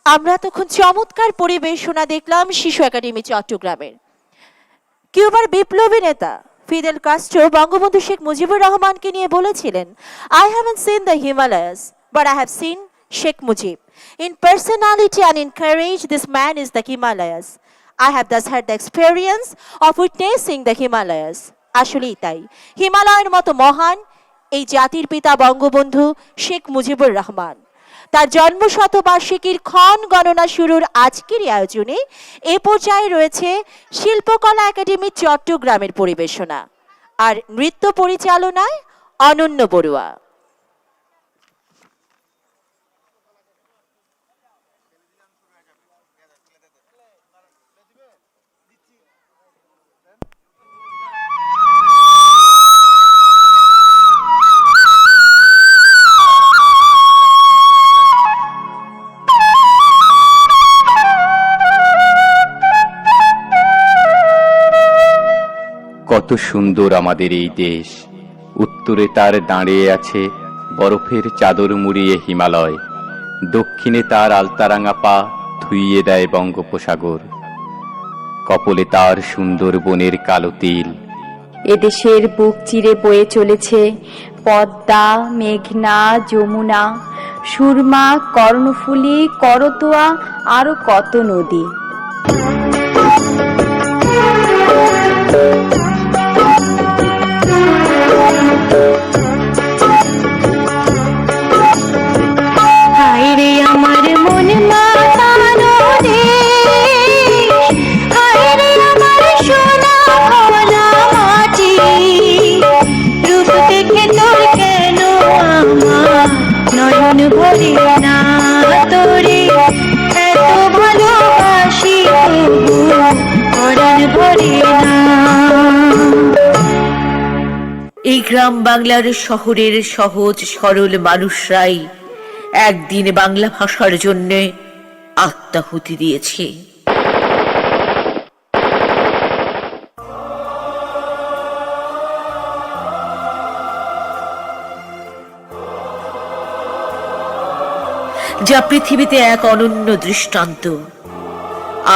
আমরা তখন চমৎকার পরিবেশনা দেখলাম শিশু একাডেমি চট্টগ্রামের। কিউবার বিপ্লবী নেতা ফিদেল কাস্ট্রো বঙ্গবন্ধু শেখ মুজিবুর রহমানকে নিয়ে বলেছিলেন, I haven't seen the Himalayas, but I have seen Sheikh Mujib. In personality and in courage, this man is the Himalayas. I have thus had the experience of witnessing the Himalayas. আসলেই তাই, হিমালয়ের মতো মহান এই জাতির পিতা বঙ্গবন্ধু শেখ মুজিবুর রহমান। তার জন্ম শতবার্ষিকীর ক্ষণ গণনা শুরুর আজকের আয়োজনে এ পর্যায়ে রয়েছে শিল্পকলা একাডেমি চট্টগ্রামের পরিবেশনা আর নৃত্য পরিচালনায় অনন্য বড়ুয়া। কত সুন্দর আমাদের এই দেশ, উত্তরে তার দাঁড়িয়ে আছে বরফের চাদর মুড়িয়ে হিমালয়, দক্ষিণে তার আলতারাঙা পা ধুইয়ে দেয় বঙ্গোপসাগর, কপলে তার সুন্দর বনের কালো তিল। এদেশের বুক চিরে বয়ে চলেছে পদ্মা, মেঘনা, যমুনা, সুরমা, কর্ণফুলী, করতোয়া, আরো কত নদী। হায়রে আমার মন মাতানো রে, হায়রে আমার সোনা ভোলা মাটি, রূপ দেখে তোর কেন আমার নয়ন ভরে না, তোরে এত ভালোবাসি তবু পরাণ ভরে না। এই গ্রাম বাংলার শহরের সহজ সরল মানুষরাই একদিন বাংলা ভাষার জন্য আত্মাহুতি দিয়েছে। যা পৃথিবীতে এক অনন্য দৃষ্টান্ত।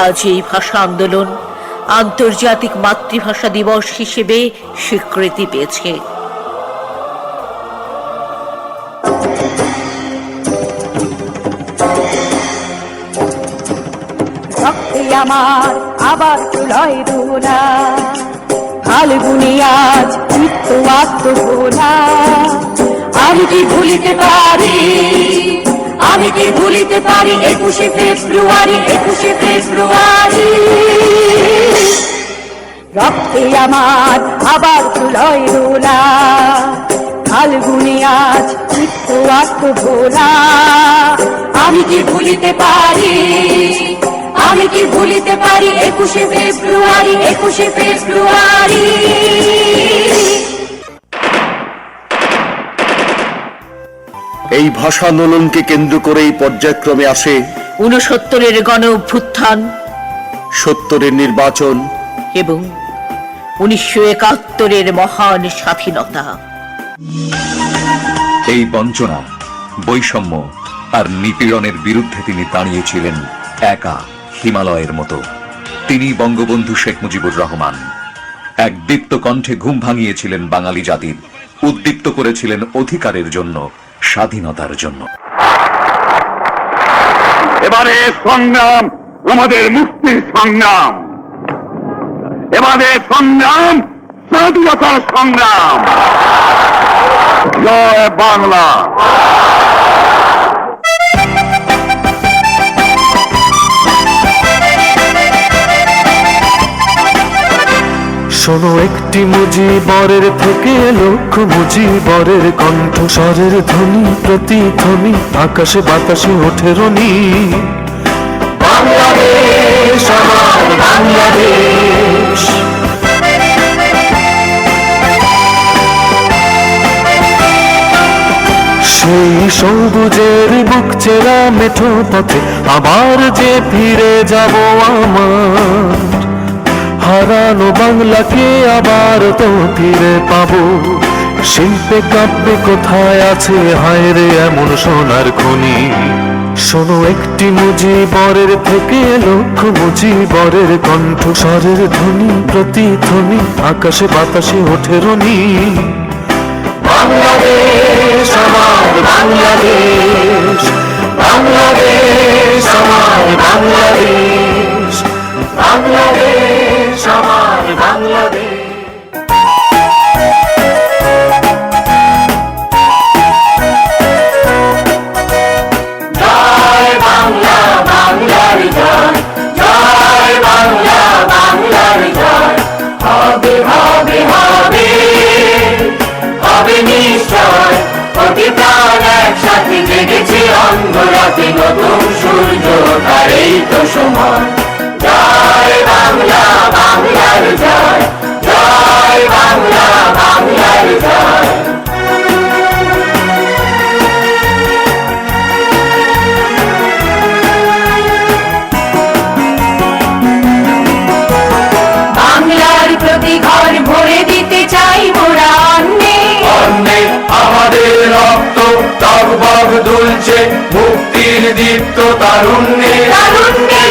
আজ এই ভাষা আন্দোলন আন্তর্জাতিক মাতৃভাষা দিবস হিসেবে স্বীকৃতি পেয়েছে। রক্তে আমার আবার চুলয় দোলা, ফাল্গুনি আজ চিত্ত আত্মভোলা। আমি কি ভুলিতে পারি, আমি কি ভুলিতে পারি 21শে ফেব্রুয়ারি, 21শে ফেব্রুয়ারি। রক্তে আমার আবার চুলয় দোলা, ফাল্গুনি আজ চিত্ত আত্মভোলা। আমি কি ভুলিতে পারি, আমি কি ভুলিতে পারি 21শে ফেব্রুয়ারি, 21শে ফেব্রুয়ারি। এই ভাষা আন্দোলনকে কেন্দ্র করেই পর্যায়ক্রমে আসে 69-এর গণ অভ্যুত্থান, 70-এর নির্বাচন এবং 1971-এর মহান স্বাধীনতা। এই বঞ্চনা, বৈষম্য আর নিপীড়নের বিরুদ্ধে তিনি দাঁড়িয়েছিলেন একা হিমালয়ের মতো। তিনি বঙ্গবন্ধু শেখ মুজিবুর রহমান এক দীপ্ত কণ্ঠে ঘুম ভাঙিয়েছিলেন বাঙালি জাতির, উদ্দীপ্ত করেছিলেন অধিকারের জন্য, স্বাধীনতার জন্য। এবারে সংগ্রাম আমাদের মুক্তির সংগ্রাম, এবারে সংগ্রাম স্বাধীনতার সংগ্রাম। জয় বাংলা। শোনো একটি মুজিবরের থেকে লক্ষ মুজিবরের কণ্ঠস্বরের ধ্বনি, প্রতিধ্বনি আকাশে বাতাসে ওঠে রনি। বাংলাদেশ আমার বাংলাদেশ, সবুজের বুক চেরা মেঠো পথে আবার যে ফিরে যাব আমার হারানো বাংলাকে আবার তো ফিরে পাবো শিল্পে কাব্যে কোথায় আছে হায় রে এমন সোনার খনি শোনো একটি মুজিবরের থেকে লক্ষ মুজিবরের কণ্ঠস্বরের ধ্বনি প্রতিধ্বনি আকাশে বাতাসে ওঠে রনি বাংলাদেশ আমার বাংলাদেশ বাংলাদেশ আমার বাংলাদেশ বাংলাদেশ আমার বাংলাদেশ হবে হবে হবে হবে নিশ্চয় প্রতি প্রাণ একসাথে জেগেছে অন্ধরাতে নতুন সূর্য ওঠার এই তো সময় জয় বাংলা বাংলার জয় জয় বাংলা বাংলার জয় ঘর ভরে দিতে চাই মোরা অন্নে অন্নে আমাদের রক্ত টগবগ দুলছে মুক্তির দীপ্ত তারুণ্যে তারুণ্যে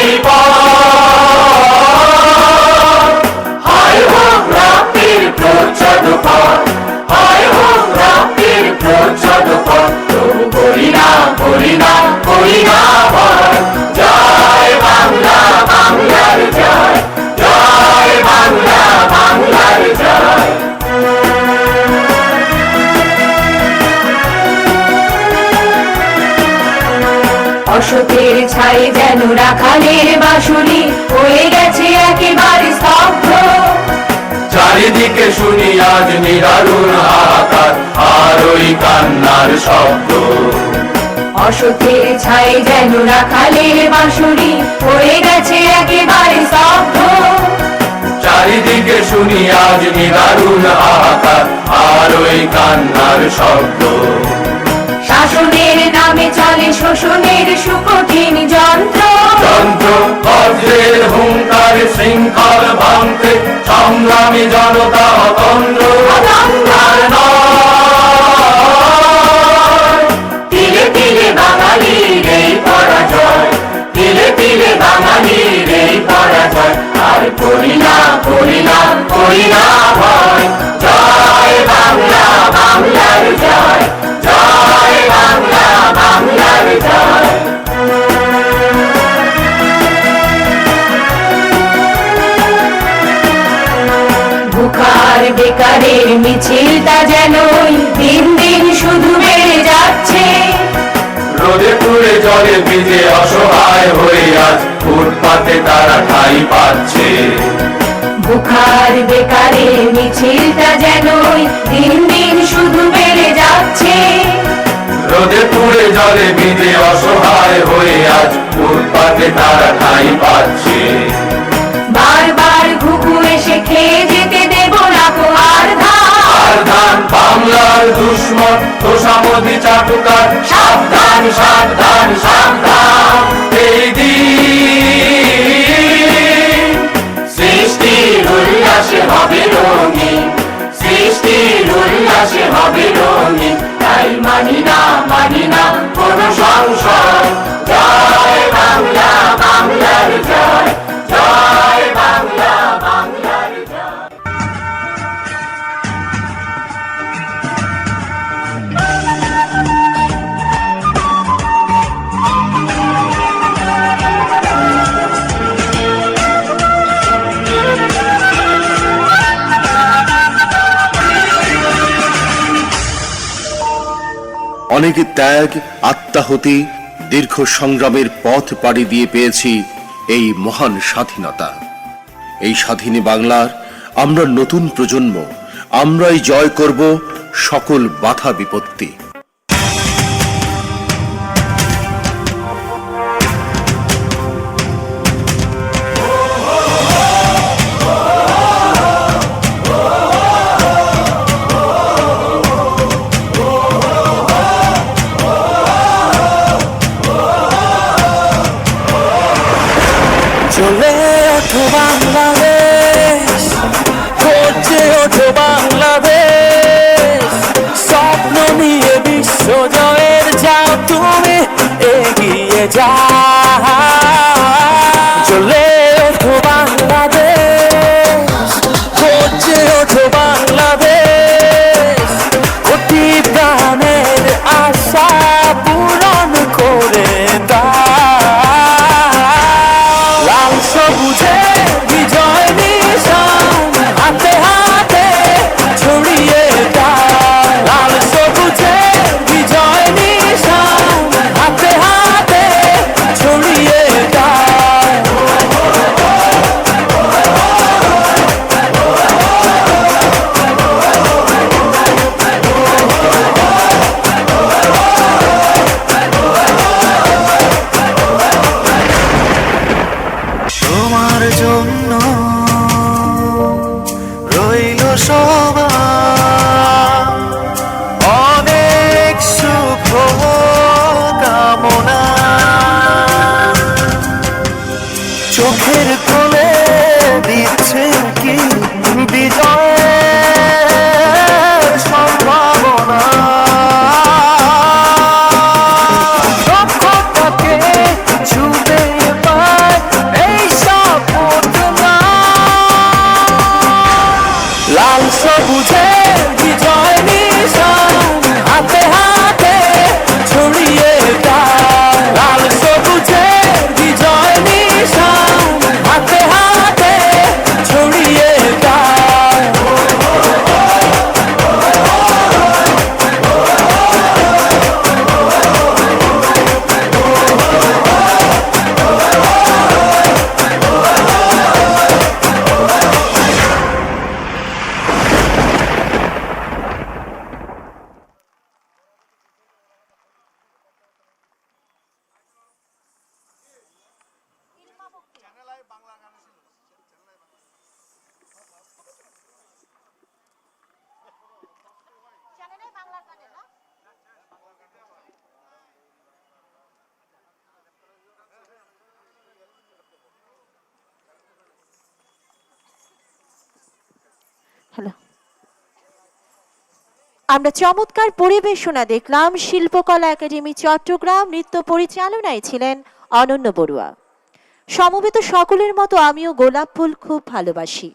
হায় হোক রক্তের প্রচ্ছদ পথ হায় হোক রক্তের প্রচ্ছদ পথ তবু করি না করি না করি না ভয় জয় বাংলা বাংলার জয় জয় বাংলা বাংলার জয় অশোকের ছাই যেন রাখালের বাঁশুরি হয়ে গেছে একেবারে স্তব্ধ চারিদিকে শুনি আজ নিরারুণ হাহাকার আর ওই কান্নার শব্দ অশোকের ছাই যেন রাখালের বাঁশুরি হয়ে গেছে একেবারে স্তব্ধ চারিদিকে শুনি আজ নিদারুণ হাহাকার আর ওই কান্নার শব্দ শাসনের নামে চলে শোষণের সুকঠিন যন্ত্র যন্ত্র বজ্রের হুঙ্কার শৃঙ্খল ভাঙতে সংগ্রামী জনতা অতন্ত্র তিলে তিলে বাঙালির এই পরাজয় তিলে তিলে বাঙালির এই পরাজয় আর করি না করি না করি না ভয় জয় বাংলা বাংলার জয় জয় বাংলা বাংলার জয় বুখার বেকারের মিছিলটা যেন দিন দিন শুধু বেড়ে যাচ্ছে রোদে পুড়ে জলে ভিজে অসহায় হয়ে আজ ফুটপাতে তারা ঠাঁই পাচ্ছে বুখার বেকারের মিছিলটা যেন দিন দিন শুধু বেড়ে যাচ্ছে রোদে পুড়ে জলে ভিজে অসহায় হয়ে আজ ফুটপাতে তারা ঠাঁই পাচ্ছে বারবার ঘুঘু এসে খেয়ে যেতে দেব না কো আর ধান বাংলার দুশ্মন তোষামোদি চাটুকার সাবধান সাবধান সাবধান এই দিন সৃষ্টির উল্লাসে হবে রঙিন সৃষ্টির উল্লাসে হবে রঙিন তাই মানি না কোনো সংশয় জয় বাংলা বাংলার জয় জয় বাংলা বাংলার জয় অনেক ত্যাগ আত্মাহুতি দীর্ঘ সংগ্রামের পথ পাড়ি দিয়ে পেয়েছি এই মহান স্বাধীনতা এই স্বাধীন বাংলার আমরা নতুন প্রজন্ম আমরাই জয় করব সকল বাধা বিপত্তি জন্য রইল সবার অনেক সুখ কামনা। চোখের কোলে দিচ্ছে কি বিজয়ের সম্ভাবনা। লক্ষ্যটাকে ছুঁতে পায় এই সাপোর্টনা। লাল সবুজের বিজয় নিশান হাতে হাতে ছড়িয়ে যায়। লাল সবুজের বিজয় নিশান হাতে হাতে ছড়িয়ে যায়। হ্যালো, আমরা চমৎকার পরিবেশনা দেখলাম। শিল্পকলা একাডেমি চট্টগ্রাম, নৃত্য পরিচালনায় ছিলেন অনন্য বড়ুয়া। সমবেত সকলের মতো আমিও গোলাপ ফুল খুব ভালোবাসি।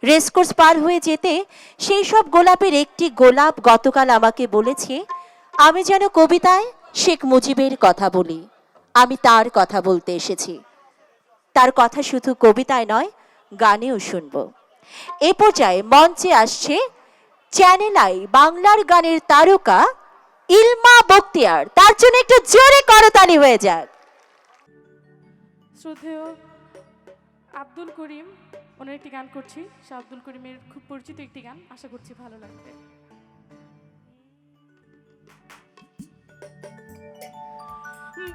রেসকোর্স পার হয়ে যেতে সেই সব গোলাপের একটি গোলাপ গতকাল আমাকে বলেছে আমি যেন কবিতায় শেখ মুজিবের কথা বলি। আমি তার কথা বলতে এসেছি। তার কথা শুধু কবিতায় নয়, গানেও শুনব। এ পর্যায়ে মঞ্চে আসছে চ্যানেল আই বাংলার গানের তারকা ইলমা বখতিয়ার। তার জন্য একটু জোরে করতালি হয়ে যাক। শ্রদ্ধেয় আব্দুল করিম ওনার একটি গান করছি। সে আব্দুল করিমের খুব পরিচিত একটি গান, আশা করছি ভালো লাগবে।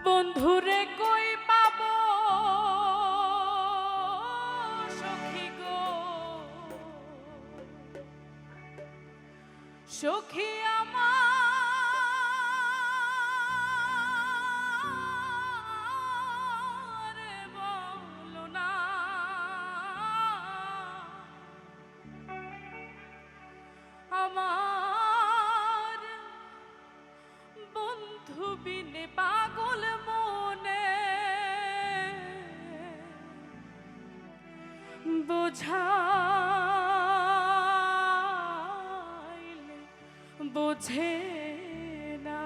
বন্ধুরে কই পাবো সখী গো, সখী আমার বলো না। আমার বন্ধু বিনে পাগল মনে বোঝাইলে বোঝে না।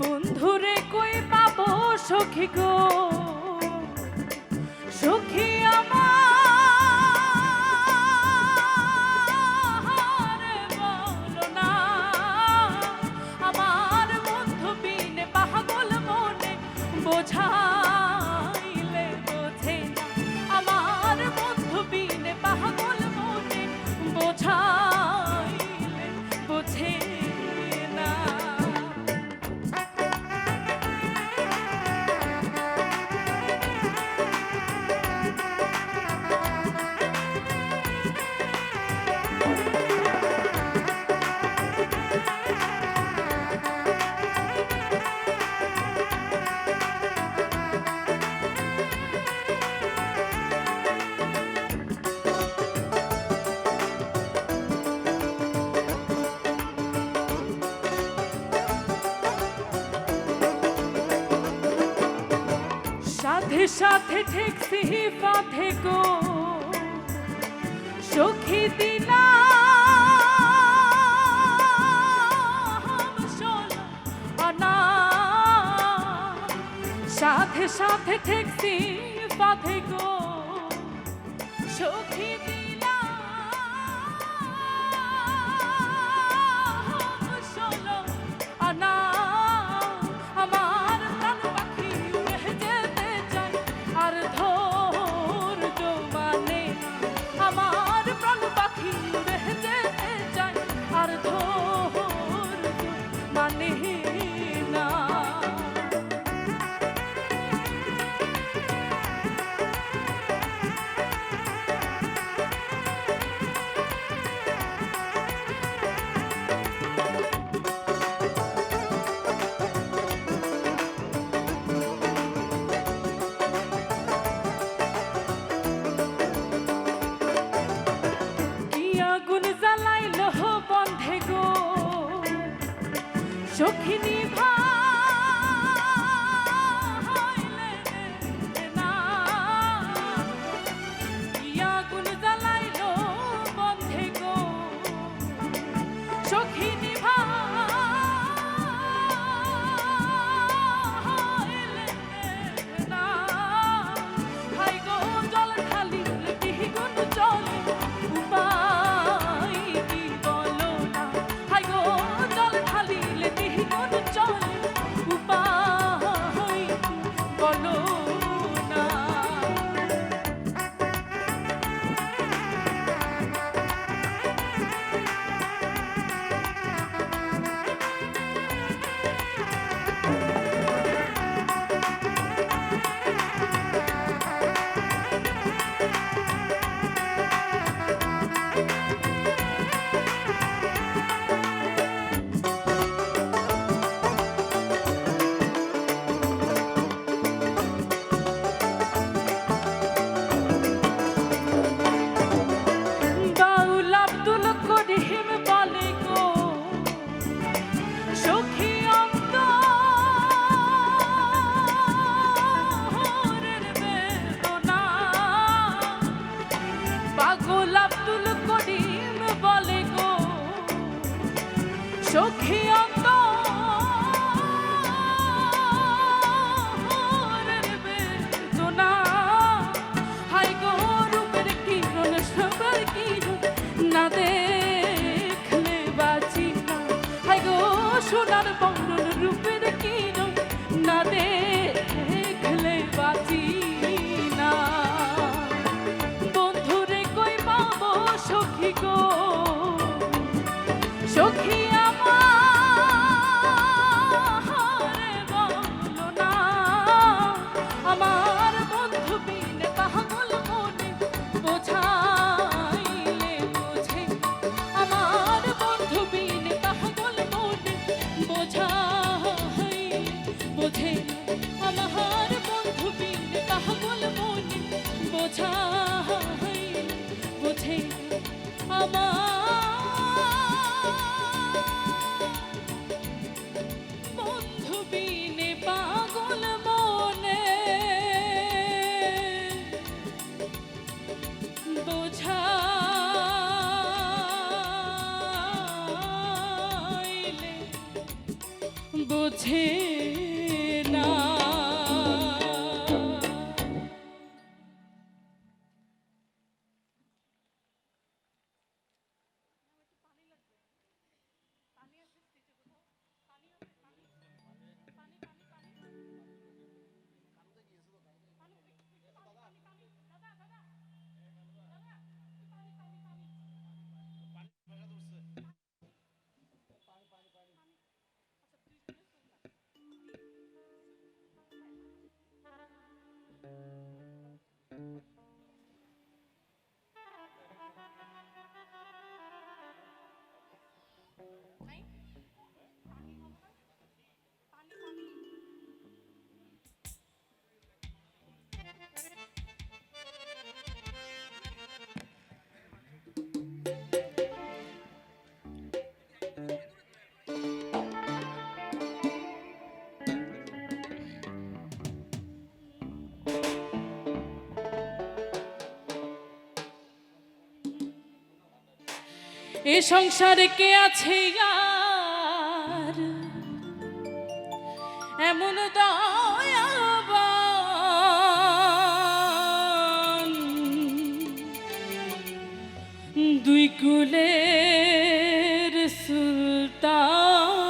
বন্ধুরে কই পাবো সখী গো, সখী আমার বলো না। আমার বন্ধু বিনে পাগল মনে বোঝাইলে বোঝে না। আমার বন্ধু বিনে পাগল মনে বোঝাইলে বোঝে না। সাথে সাথে ঠেকছি পথে গো, সখী দিলাম সোনা। সাথে সাথে ঠেকছি পথে গো সখী দিলা শোনো আনা আমার প্রাণ পাখি উড়ে যেতে চায় আর ধৈর্য মানে না আমার প্রাণ পাখি উড়ে যেতে চায় আর ধৈর্য মানে না সখিনী ভাইলে না আগুন জ্বালাইলো বন্ধে গো সখিনী ভাইলে না ভাই গো জল খালি দ্বিগুণ চলে উপায় কি বলো না ভাই গো জল খালি চলে উপায় বলো না সখী অন্তরের বেদনা হাই গো রূপের কিরণ সবার কিরণ না দেখলে বাঁচি না হাই গো সোনার বরণ রূপের কিরণ না দেখলে বাঁচি না বন্ধুরে কই পাবো সখী গো সখী আমার বন্ধু বিনে পাগল মনে বোঝাইলে বোঝে আমার বন্ধু বিনে পাগল মনে বোঝাইলে বোঝে আমার বন্ধু বিনে পাগল মনে বোঝাইলে বোঝে আমার বন্ধু বিনে পাগল মনে বোঝাইলে বোঝে না এ সংসারে কে আছে আর এমন দয়াবান দুই কুলের সুলতান,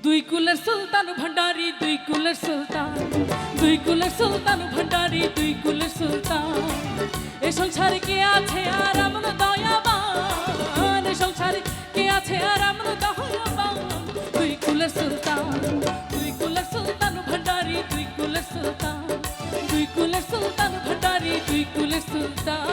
দুই কুলের সুলতান ভান্ডারি, দুই কুলের সুলতান, দুই কুলের সুলতান ভান্ডারি, দুই কুলের সুলতান। এ সংসারে কে আছে আর এমন দয়াবান, এ সংসারে কে আছে আর এমন দয়াবান। দুই কুলের সুলতান, দুই কুলের সুলতান ভান্ডারি, দুই কুলের সুলতান, দুই কুলের সুলতান ভান্ডারি, দুই কুলের সুলতান।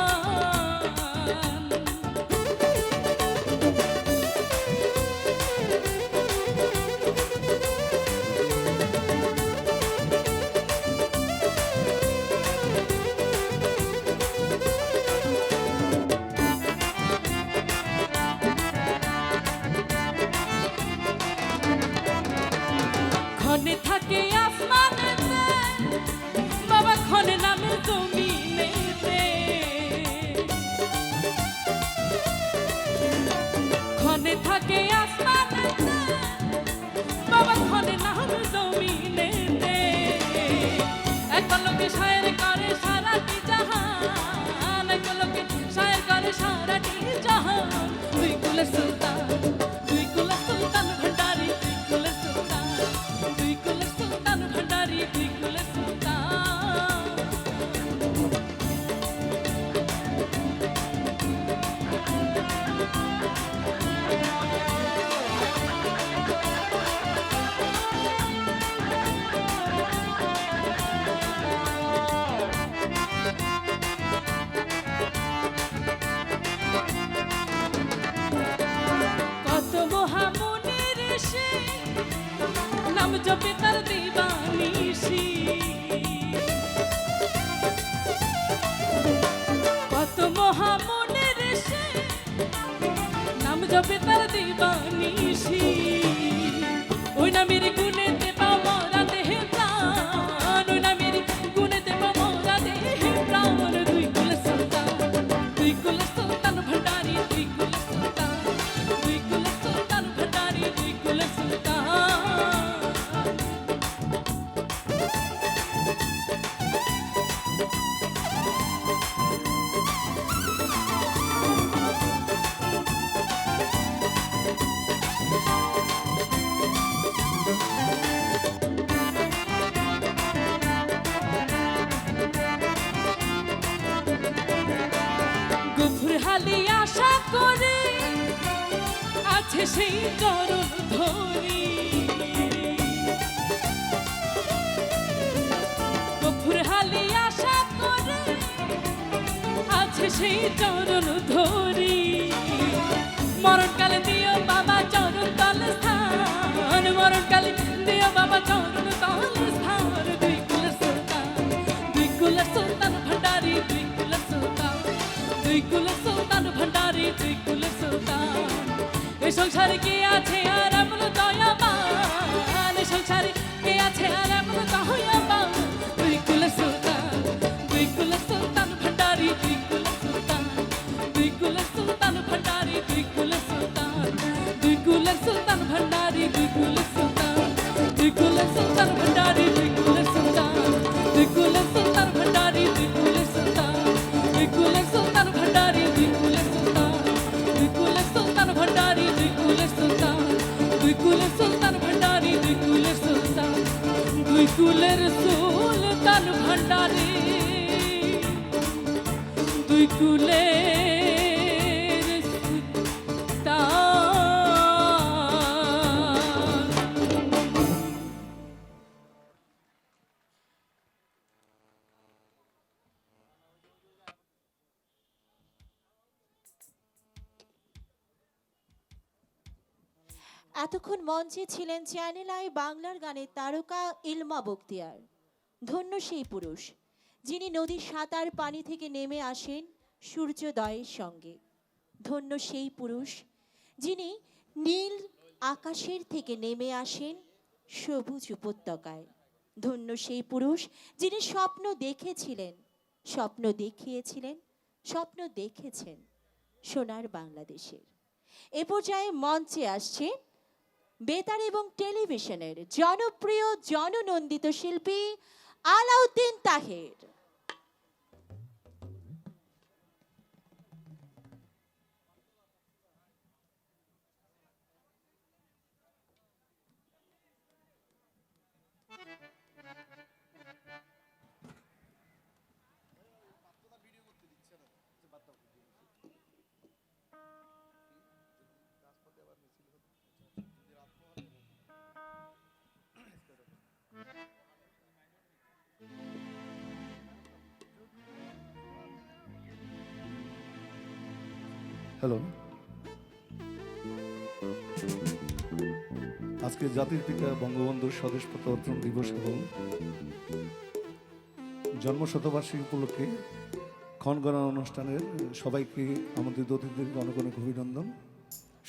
ক্ষণে থাকে আসমানেতে, বাবা ক্ষণে নামে জমিনেতে। ক্ষণে থাকে আসমানেতে, বাবা ক্ষণে নামে জমিনেতে। এক লোকে শায়ের করে সারাটি জাহান, এক লোকে শায়ের করে সারাটি জাহান। দুই কুলের সুলতান, দুই কুলের সুলতান ভান্ডারি, দুই কুলের সুলতান, দুই কুলের সুলতান ভান্ডারি, দুই কুলের সুলতান। কত মহামুনির ঋষি নাম জপে তার দিবানিশি, কত মহামুনির ঋষি নাম জপে তার দিবানিশি। ওই নামের গুণেতে পাও মোরা দেহে প্রাণ, ওই নামের গুণেতে পাও মোরা দেহে প্রাণ। দুই কুলের সুলতান, দুই কুলের সুলতান ভান্ডারি, দুই কুলের সুলতান, দুই কুলের সুলতান ভান্ডারি, দুই কুলের সুলতান। গফুর হালি আশা করি আছে সেই চরণ ধরি, গফুর হালি আশা করি আছে সেই চরণ ধরি। মরণকালে দিও বাবা চরণ তল স্থান, মরণকালে দিও বাবা চরণ তল স্থান। দুই কুলের সুলতান, দুই কুলের সুলতান ভান্ডারি, দুই কুলের সুলতান, দুই কুলের সুলতান ভান্ডারি, দুই কুলের সুলতান। এ সংসারে কে আছে আর এমন দয়াবান, এ সংসারে কে আছে আর এমন দয়াবান। দুই কুলের সুলতান, দুই কুলের সুলতান ভান্ডারি, দুই কুলের সুলতান, দুই কুলের সুলতান ভান্ডারি, দুই কুলের সুলতান, দুই কুলের সুলতান ভান্ডারি, দুই কুলের সুলতান, দুই কুলের সুলতান ভান্ডারি, দুই কুলের সুলতান, দুই কুলের সুলতান ভান্ডারি, দুই কুলের সুলতান, দুই কুলের সুলতান ভান্ডারি, দুই কুলের সুলতান, দুই কুলের সুলতান ভান্ডারি, দুই কুলের সুলতান, দুই কুলের সুলতান ভান্ডারি, দুই কুলের সুলতান, দুই কুলের সুলতান ভান্ডারি, দুই কুলের সুলতান। এতক্ষণ মঞ্চে ছিলেন চ্যানেল আই বাংলার গানের তারকা ইলমা বখতিয়ার। ধন্য সেই পুরুষ যিনি নদীর সাঁতার পানি থেকে নেমে আসেন সূর্যোদয়ের সঙ্গে। ধন্য সেই পুরুষ যিনি নীল আকাশের থেকে নেমে আসেন সবুজ উপত্যকায়। ধন্য সেই পুরুষ যিনি স্বপ্ন দেখেছিলেন, স্বপ্ন দেখিয়েছিলেন, স্বপ্ন দেখেছেন সোনার বাংলাদেশের। এ পর্যায়ে মঞ্চে আসছে বেতার এবং টেলিভিশনের জনপ্রিয় জননন্দিত শিল্পী আলাউদ্দিন তাহের। হ্যালো, আজকে জাতির পিতা বঙ্গবন্ধুর স্বদেশ প্রত্যাবর্তন দিবস এবং জন্মশতবার্ষিকী উপলক্ষে ক্ষণগণনা অনুষ্ঠানের সবাইকে আমাদের অতিথিদেরকে অনেক অনেক অভিনন্দন,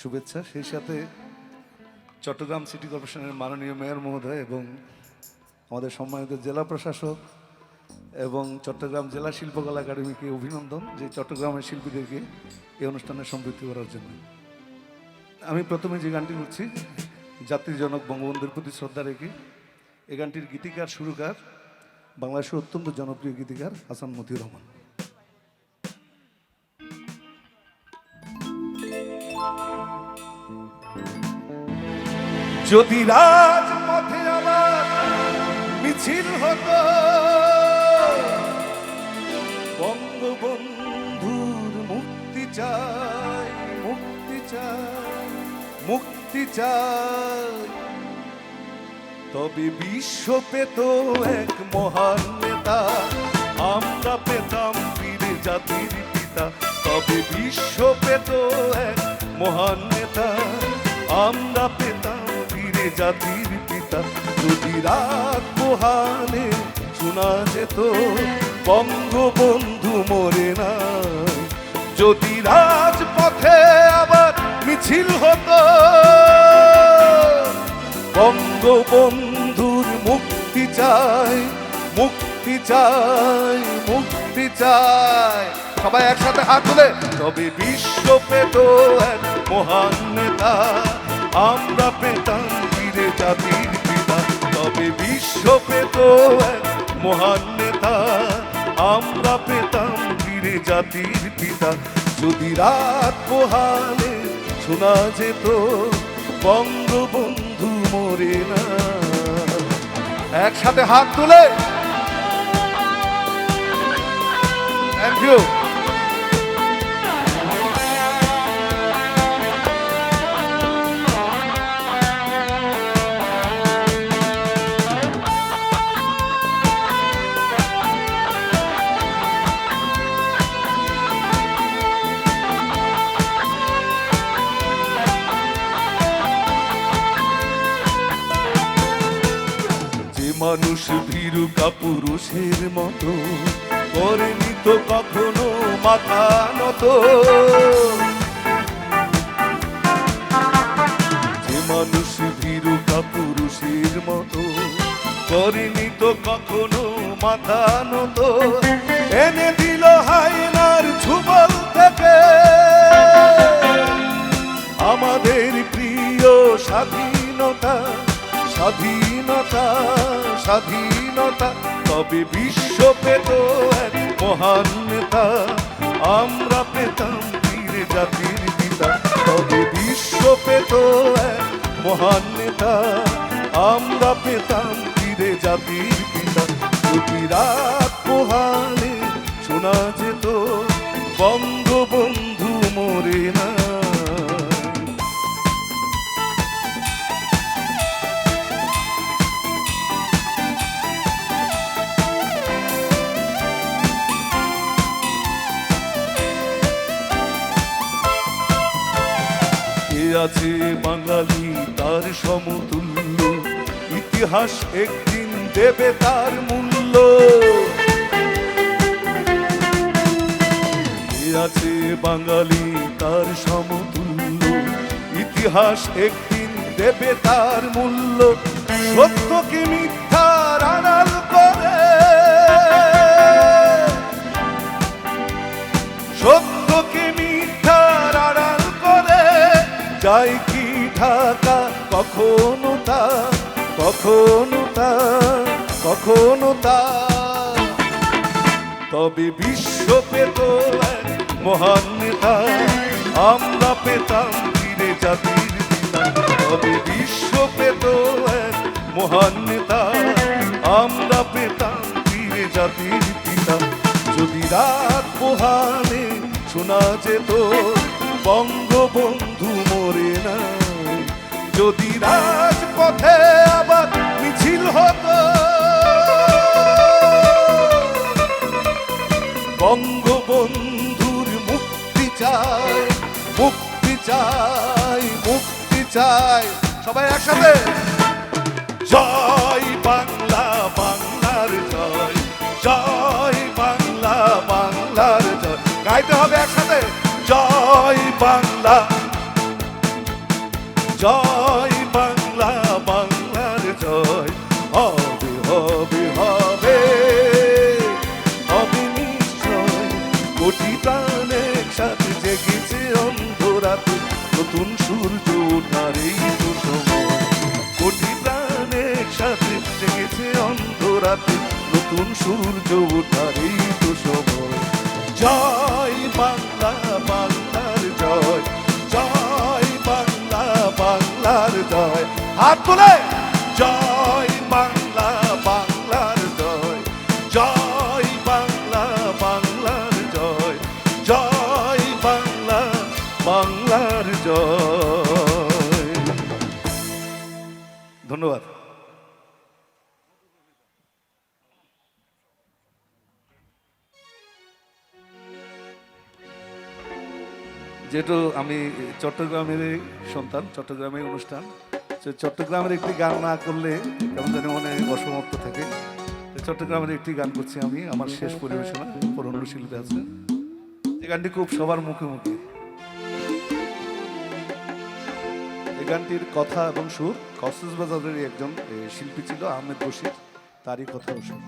শুভেচ্ছা। সেই সাথে চট্টগ্রাম সিটি কর্পোরেশনের মাননীয় মেয়র মহোদয় এবং আমাদের সম্মানিত জেলা প্রশাসক এবং চট্টগ্রাম জেলা শিল্পকলা একাডেমিকে অভিনন্দন যে চট্টগ্রামের শিল্পীদেরকে এই অনুষ্ঠানে সম্পৃক্ত করার জন্য। আমি প্রথমে যে গানটি করছি জাতির জনক বঙ্গবন্ধুর প্রতি শ্রদ্ধা রেখে, এই গানটির গীতিকার সুরকার বাংলাদেশের অত্যন্ত জনপ্রিয় গীতিকার হাসান মতিউর রহমান। যদি রাজপথে আমার মিছিল হতো বঙ্গবন্ধুর মুক্তি চাই, মুক্তি চাই, মুক্তি চাই, তবে বিশ্ব পেত এক মহান নেতা, আমরা পেতাম বীর জাতির পিতা। তবে বিশ্ব পেত এক মহান নেতা, আমরা পেতাম বীর জাতির পিতা। যদি রাত পোহালে শোনা যেত বঙ্গবন্ধু মরে নাই, যদি রাজপথে আবার মিছিল হতো বঙ্গবন্ধুর মুক্তি চাই, মুক্তি চাই, মুক্তি চাই, সবাই একসাথে হাত তুলে। তবে বিশ্ব পেত এক মহান নেতা, আমরা পেতাম বীর জাতির পিতা। তবে বিশ্ব পেত এক মহান নেতা, আমরা পেতাম বীর জাতির পিতা। যদি রাত পোহালে শোনা যেত বঙ্গবন্ধু মরে না। একসাথে হাত তুলে থ্যাংক ইউ। মানুষ ভীরু কাপুরুষের মতো করেনি তো কখনো মাথা নত, যে মানুষ ভীরু কাপুরুষের মতো করেনি তো কখনো মাথা নত, এনে দিল হায়নার ঝুবল থেকে আমাদের প্রিয় স্বাধীনতা, স্বাধীনতা, স্বাধীনতা। তবে বিশ্ব পেত এক মহান নেতা, আমরা পেতাম বীর জাতির পিতা। তবে বিশ্ব পেত এক মহান নেতা, আমরা পেতাম বীর জাতির পিতা। যদি রাত পোহালে শোনা যেত বঙ্গবন্ধু মরে না। আছে বাঙালি তার সমতুল্য, ইতিহাস একদিন দেবে তার মূল্য। আছে বাঙালি তার সমতুল্য, ইতিহাস একদিন দেবে তার মূল্য। সত্যকে মিথ্যার আড়াল করে, সত্যকে মিথ্যার আড়াল করে যাই কি ঢাকা কখনো তা, কখনো তা, কখনো তা। তবে বিশ্ব পেত এক মহান নেতা, আমরা পেতাম বীর জাতির পিতা। তবে বিশ্ব পেত এক মহান নেতা, আমরা পেতাম বীর জাতির পিতা। যদি রাত পোহালে শোনা যেত বঙ্গবন্ধু মরে না, যদি রাজপথে আবার মিছিল হতো বঙ্গবন্ধুর মুক্তি চাই, চাই সবাই একসাথে জয় বাংলা বাংলার জয় জয় বাংলা বাংলার জয় গাইতে হবে একসাথে জয় বাংলা জয় বাংলা বাংলার জয় হবে হবে হবে হবে নিশ্চয় কোটি প্রাণ একসাথে জেগেছে অন্ধরাতে নতুন সূর্য ওঠার এই তো সময় কোটি প্রাণ একসাথে জেগেছে অন্ধরাতে নতুন সূর্য ওঠার এই তো সময় জয় বাংলা বাংলার জয় জয় বাংলা বাংলার জয় হাত তুলে জয় বাংলা বাংলার জয় জয় বাংলা বাংলার জয় জয় বাংলা বাংলার জয় ধন্যবাদ যেহেতু আমি চট্টগ্রামের সন্তান চট্টগ্রামের অনুষ্ঠান চট্টগ্রামের একটি গান না করলে কেমন জানি মনে অসমাপ্ত থাকে চট্টগ্রামের একটি গান করছি আমি আমার শেষ পরিবেশনা অন্য শিল্পী আছে এই গানটি খুব সবার মুখে মুখে এই গানটির কথা এবং সুর কক্সবাজারের একজন শিল্পী ছিল আহমেদ বশির তারই কথা ও সুর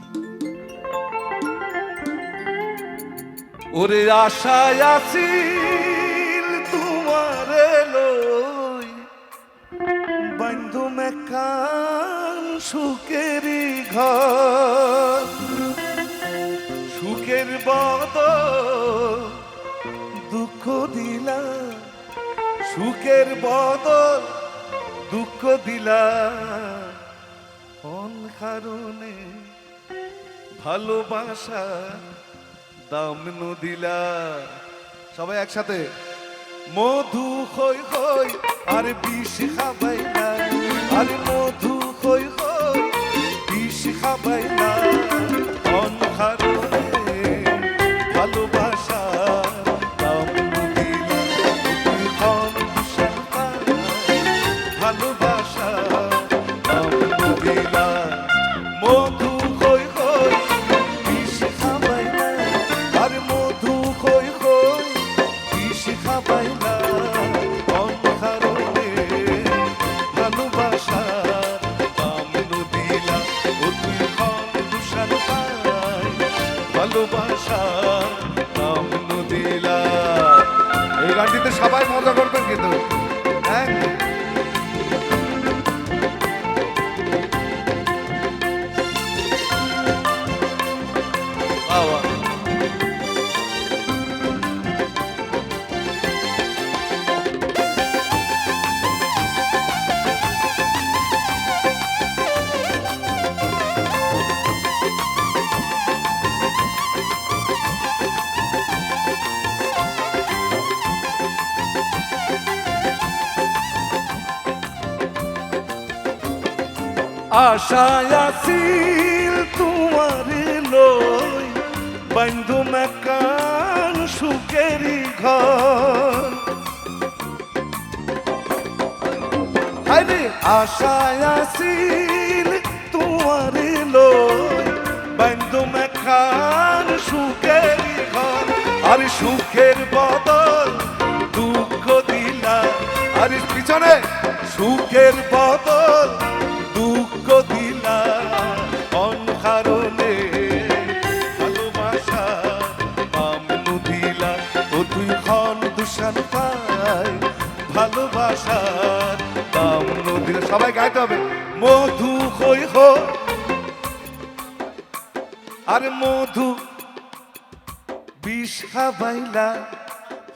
ওরে আশায় আছি তোমারে লই বন্ধু মেকান সুখেরই ঘর সুখের বদল দুঃখ দিলা সুখের বদল দুঃখ দিলা কোন কারণে ভালোবাসা দাম দিলা সবাই একসাথে মধু খই খই আর বিষ খাবাই না আর মধু খই খই বিষ খাবাই না কোন কারণে ভালোবাসা দাম দিলা তুই কোন ভালোবাসা দাম দিলা মধু খই খই বিষ খাবাই না আর মধু খই খই বিষ খাবাই না কোন কারণে ভালোবাসা দাম দিলা ও তুই কোন দুষার পাই ভালোবাসা দাম দিলা এই গানটিতে সবাই মজা করবেন কিন্তু হ্যাঁ বাবা আশায় আছিল তোমারে লই বন্ধু মেকান সুখেরই ঘর আরে আশায় আছিল তোমারে লই বন্ধু মেকান সুখেরই ঘর আর সুখের বদল দুঃখ দিলা আর পিছনে সুখের বদল দুঃখ দিলা কোন কারণে ভালোবাসা দাম দিলা ও তুই কোন দুষান পাই ভালোবাসা দাম দিলা সবাই গাইতে হবে মধু খই খো আর মধু বিষ খাবাইলা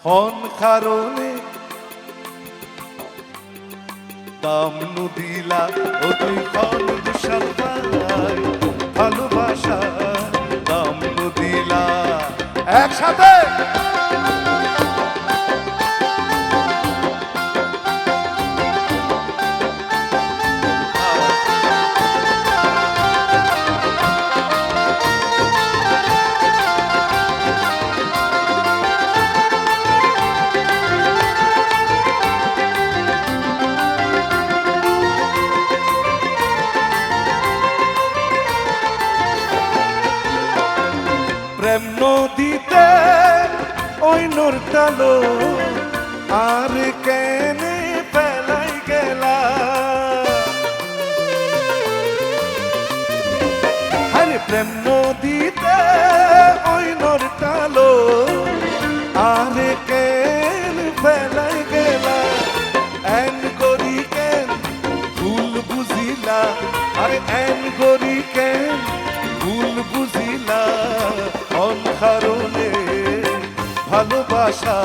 কোন কারণে দাম দিলা ও তুই কোন দুষার পাই ভালোবাসা দাম দিলা একসাথে প্রেম নদীতে ওই নোরটালো আর কেনে ফেলাই গেলা আরে প্রেম নদীতে ওই নোরটালো আর কেন ফেলাই গেলা এন করি কেন ভুল বুঝিলা আরে এন করি কেন ভুল বুঝিলা অনকারণে ভালোবাসা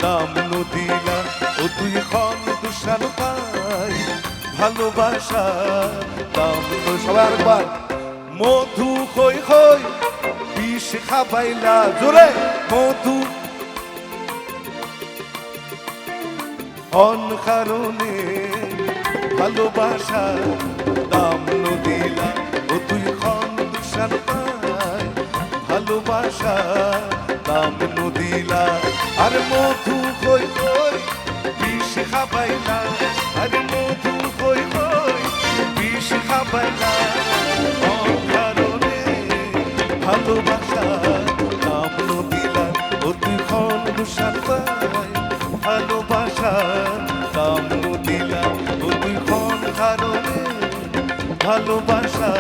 দাম নদিলা ও তুই খন দুষান পাই ভালোবাসা দাম সবার একবার মধু কই কই বিষ খাবাইলা জোরে মধু অনকারণে ভালোবাসা দাম নদিলা ও তুই খন দুষান পাই ভালোবাসা দাম নদিলা আর মধু কই কই বিষ খাবাইলা আরে মধু কই কই বিষ খাবাইলা অকারণে ভালোবাসা দাম নদিলা ও তুই খন দুষান পাই ভালোবাসা দাম নদিলা ও তুই খন কারণে ভালোবাসা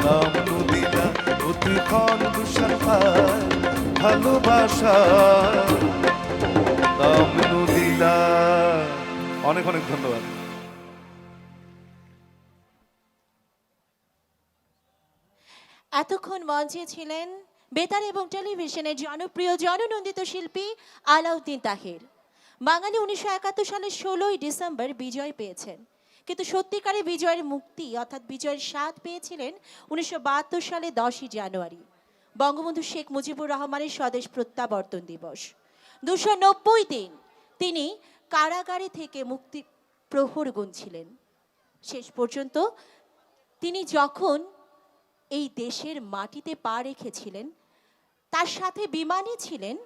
দাম নদিলা ও তুই খন দুষান পাই ভালোবাসা দাম নদিলা অনেক অনেক ধন্যবাদ এতক্ষণ মঞ্চে ছিলেন বেতার এবং টেলিভিশনের জনপ্রিয় জননন্দিত শিল্পী আলাউদ্দিন তাহের। বাঙালি 1971 সালের 16ই ডিসেম্বর বিজয় পেয়েছেন, কিন্তু সত্যিকারের বিজয়ের মুক্তি অর্থাৎ বিজয়ের স্বাদ পেয়েছিলেন 1972 সালে 10ই জানুয়ারি, বঙ্গবন্ধু শেখ মুজিবুর রহমানের স্বদেশ প্রত্যাবর্তন দিবস। 290 দিন তিনি কারাগারে থেকে মুক্তি প্রহর গুনছিলেন। শেষ পর্যন্ত তিনি যখন এই দেশের মাটিতে পা রেখেছিলেন, তার সাথে বিমানে ছিলেন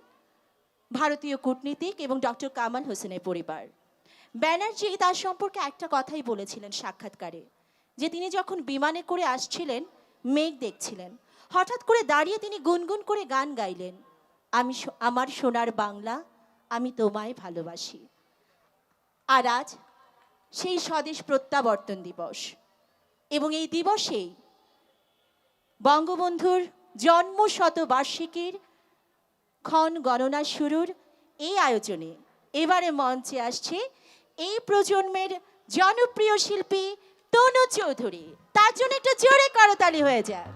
ভারতীয় কূটনীতিক এবং ডক্টর কামাল হোসেনের পরিবার। ব্যানার্জি তার সম্পর্কে একটা কথাই বলেছিলেন সাক্ষাৎকারে, যে তিনি যখন বিমানে করে আসছিলেন মেঘ দেখছিলেন, হঠাৎ করে দাঁড়িয়ে তিনি গুনগুন করে গান গাইলেন, আমার সোনার বাংলা আমি তোমায় ভালোবাসি। আর আজ সেই স্বদেশ প্রত্যাবর্তন দিবস, এবং এই দিবসেই বঙ্গবন্ধুর জন্ম শতবার্ষিকীর ক্ষণ গণনা শুরুর এই আয়োজনে এবারে মঞ্চে আসছে এই প্রজন্মের জনপ্রিয় শিল্পী তনু চৌধুরী। তার জন্য একটা জোরে করতালি হয়ে যায়।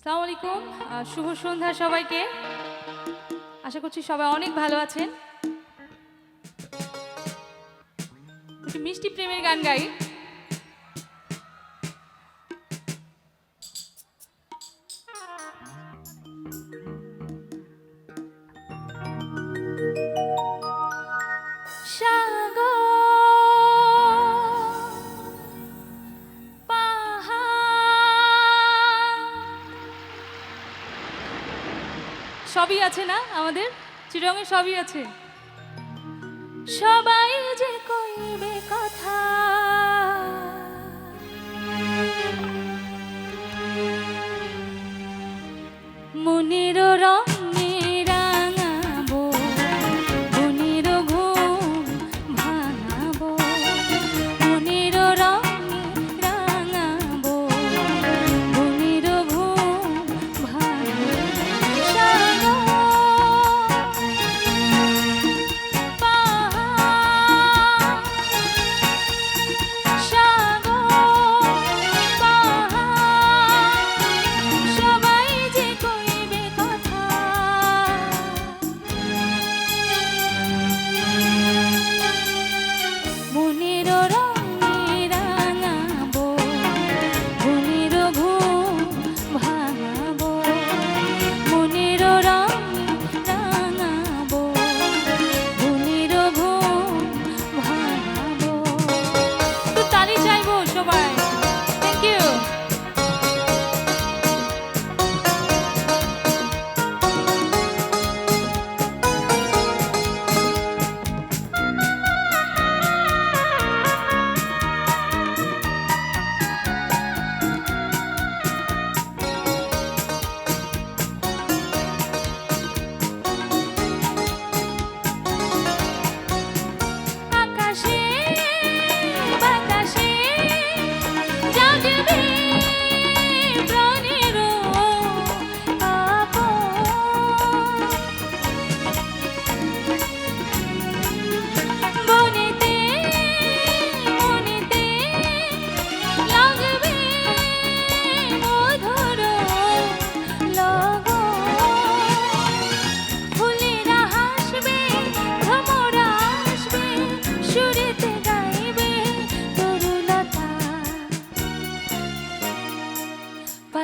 আসসালামু আলাইকুম, শুভ সন্ধ্যা সবাইকে। আশা করছি সবাই অনেক ভালো আছেন। একটু মিষ্টি প্রেমের গান গাই। সবই আছে না আমাদের চিরঙে, সবই আছে। সবাই যে কইবে কথা, মনের রঙে রাঙাবো, মনের ঘুম ভাঙাবো, মনের রঙে রাঙাবো, মনের ঘুম ভাঙাবো। সাগর পাহাড়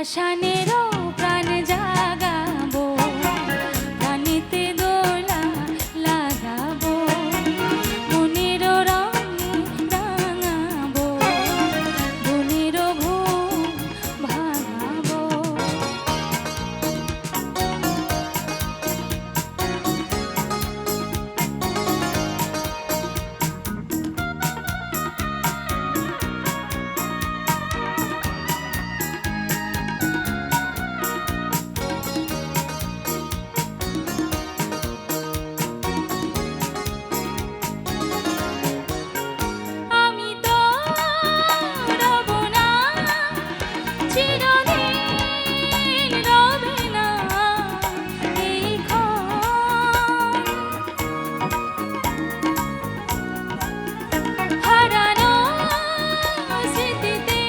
পাষাণেরও প্রাণ জাগাবো, প্রাণীতে দোলা লাগাবো, মনেরও রং রাঙাবো, মনেরও ঘুম ভাঙাবো। আমি তো রব না, চিরদিন রবে না এই ক্ষণ। হারানো স্মৃতিতে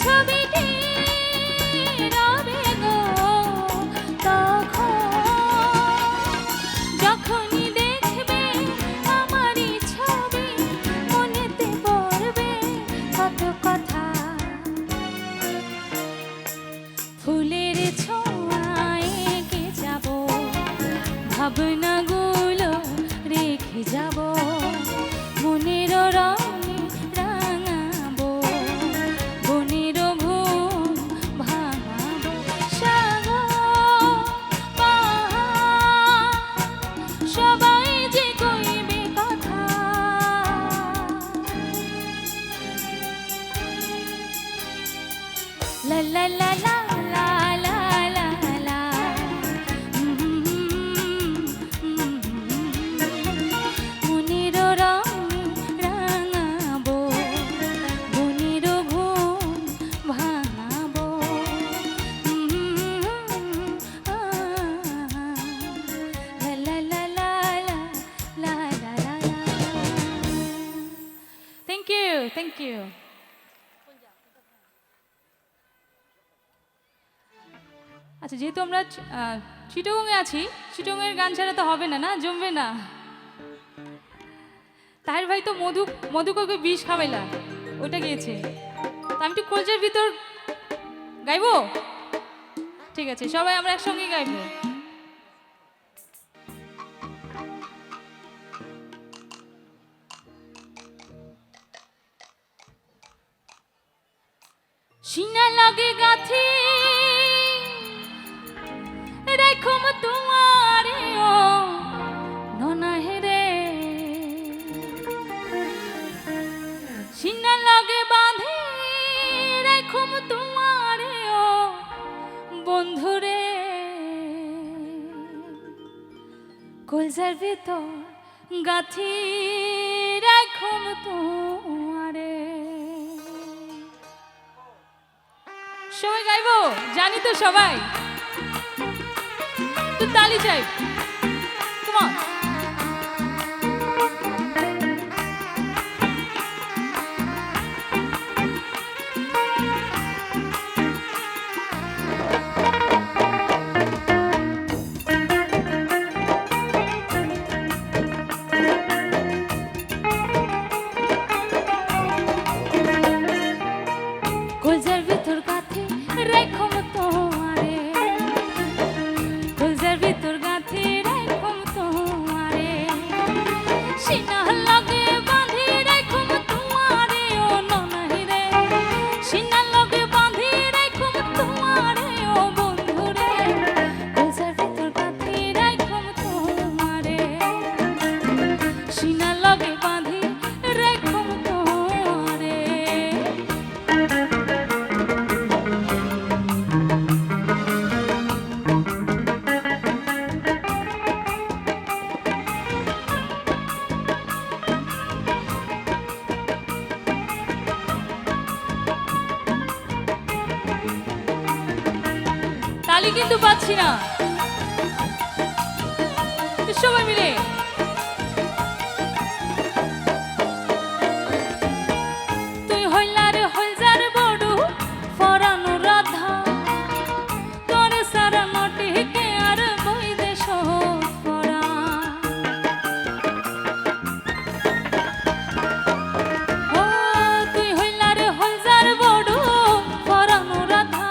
ছবিটি রবে গো তখন। যখনই দেখবে আমারই ছবি, মনেতে পড়বে কত কথা। ফুলের ছোঁয়ায় এঁকে যাব, ভাবনাগুলো রেখে যাব, মনেরও রঙে রাঙাবো, বনেরও ঘুম ভাঙাবো। সাগর পাহাড় সবাই যে কইবে কথা, লা লা লা লা লা লা লা লা। মনেরও রঙে রাঙাবো, বনেরও ঘুম ভাঙাবো। লা লা লা লা লা লা লা লা লা। Thank you, thank you. আচ্ছা, যেহেতু আমরা চিটাগংয়ে আছি, চিটাগংয়ের গান ছাড়া তো হবে না, না জমবে না। তাহের ভাই তো মধুককে বিষ খাওয়াইলা, ওইটা গিয়েছে। তো আমি একটু কলজের ভিতর গাইবো, ঠিক আছে? সবাই আমরা একসঙ্গে গাইবো। সিনা লাগে গাথি রেখম তোমারে ও ননা হেরে, সিনা লাগে বাঁধে রেখম তোমারে ও বন্ধুরে, কলজার ভিতর গাথি রেখম তোমারে। সবাই গাইবো, জানি তো সবাই, একটু তালি চাই। Come on. কলজার ভিতর গাথি রেখো তোমারে, কলজার ভিতর গাথি রেখো তোমারে, সিনা লাগে বাঁধি রেখো তোমারে ও ননাহিরে, সিনা লাগে বাঁধি রেখো তোমারে ও বন্ধুরে, কলজার ভিতর গাথি রেখো তোমারে, সিনা লাগে বাঁধি রেখো তোমারে। তালি কিন্তু পাচ্ছি না, সবাই মিলে। তুই হইলার হলজার বড় ফরানো রাধা, তোর সারা নটি কে আর বই দেশ পরা। ও তুই হইলার হলজার বড় ফরানো রাধা,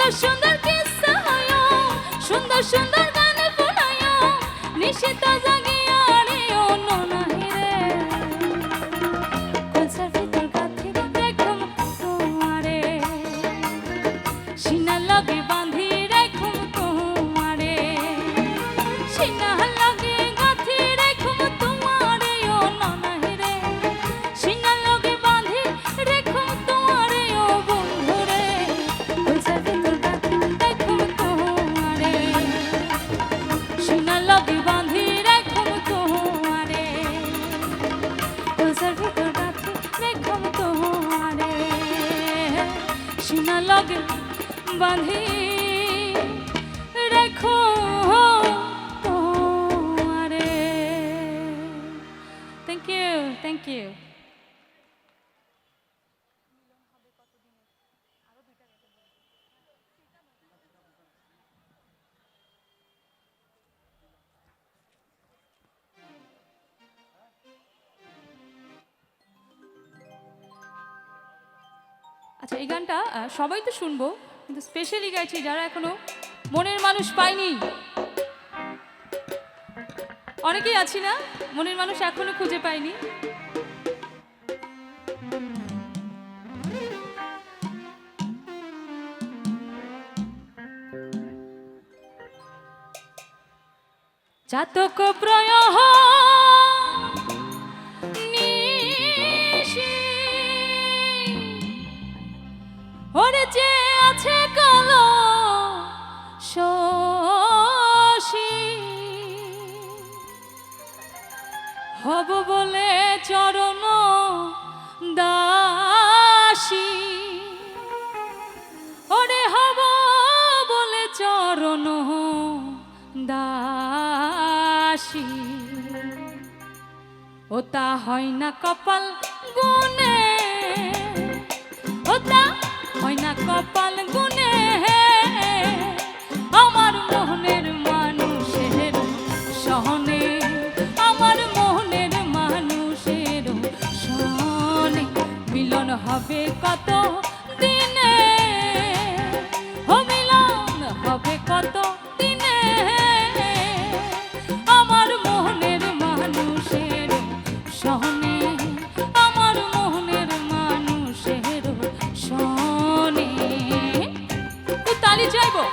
সুন্দর সুন্দর কিস্সা হয় সুন্দর সুন্দর গান শোনায় নিশিতা জাগিয়া রে ও ননাহিরে কলসার ভিতর গাথি দেখুম তোমারে সিনা লগে বাঁধি রাখুম তোমারে সিনা লগে গাথি রাখুম তোমারে ও ননাহিরে সিনা লগে বাঁধি রাখুম তোমারে ও বন্ধুরে কলসার ভিতর গাথি রাখুম তোমারে সিনা লগে বাঁধি রাখুম তোমারে কলসার ভিতর গাথি রাখুম তোমারে সিনা লগে বাঁধি রেখো তোমারে। Thank you, thank you. আচ্ছা, এই গানটা সবাই তো শুনবো, কিন্তু স্পেশালি গাইছি যারা এখনো মনের মানুষ পায়নি। অনেকেই আছি না মনের মানুষ এখনো খুঁজে পাইনি। জাতক প্রয়হ ওরে যে আছে কালো শশী হব বলে চরণ দাসী ওরে হব বলে চরণ দাসী ও তা হয় না কপাল গুনে ও তা হয় না কপাল গুনে আমার মোহনের মানুষের সহনে আমার মোহনের মানুষের সহনে মিলন হবে কত দিনে ও মিলন হবে কত দিনে আমার মোহনের মানুষের সহনে আমার মোহনের মানুষের সহনে। তালি চাইবো।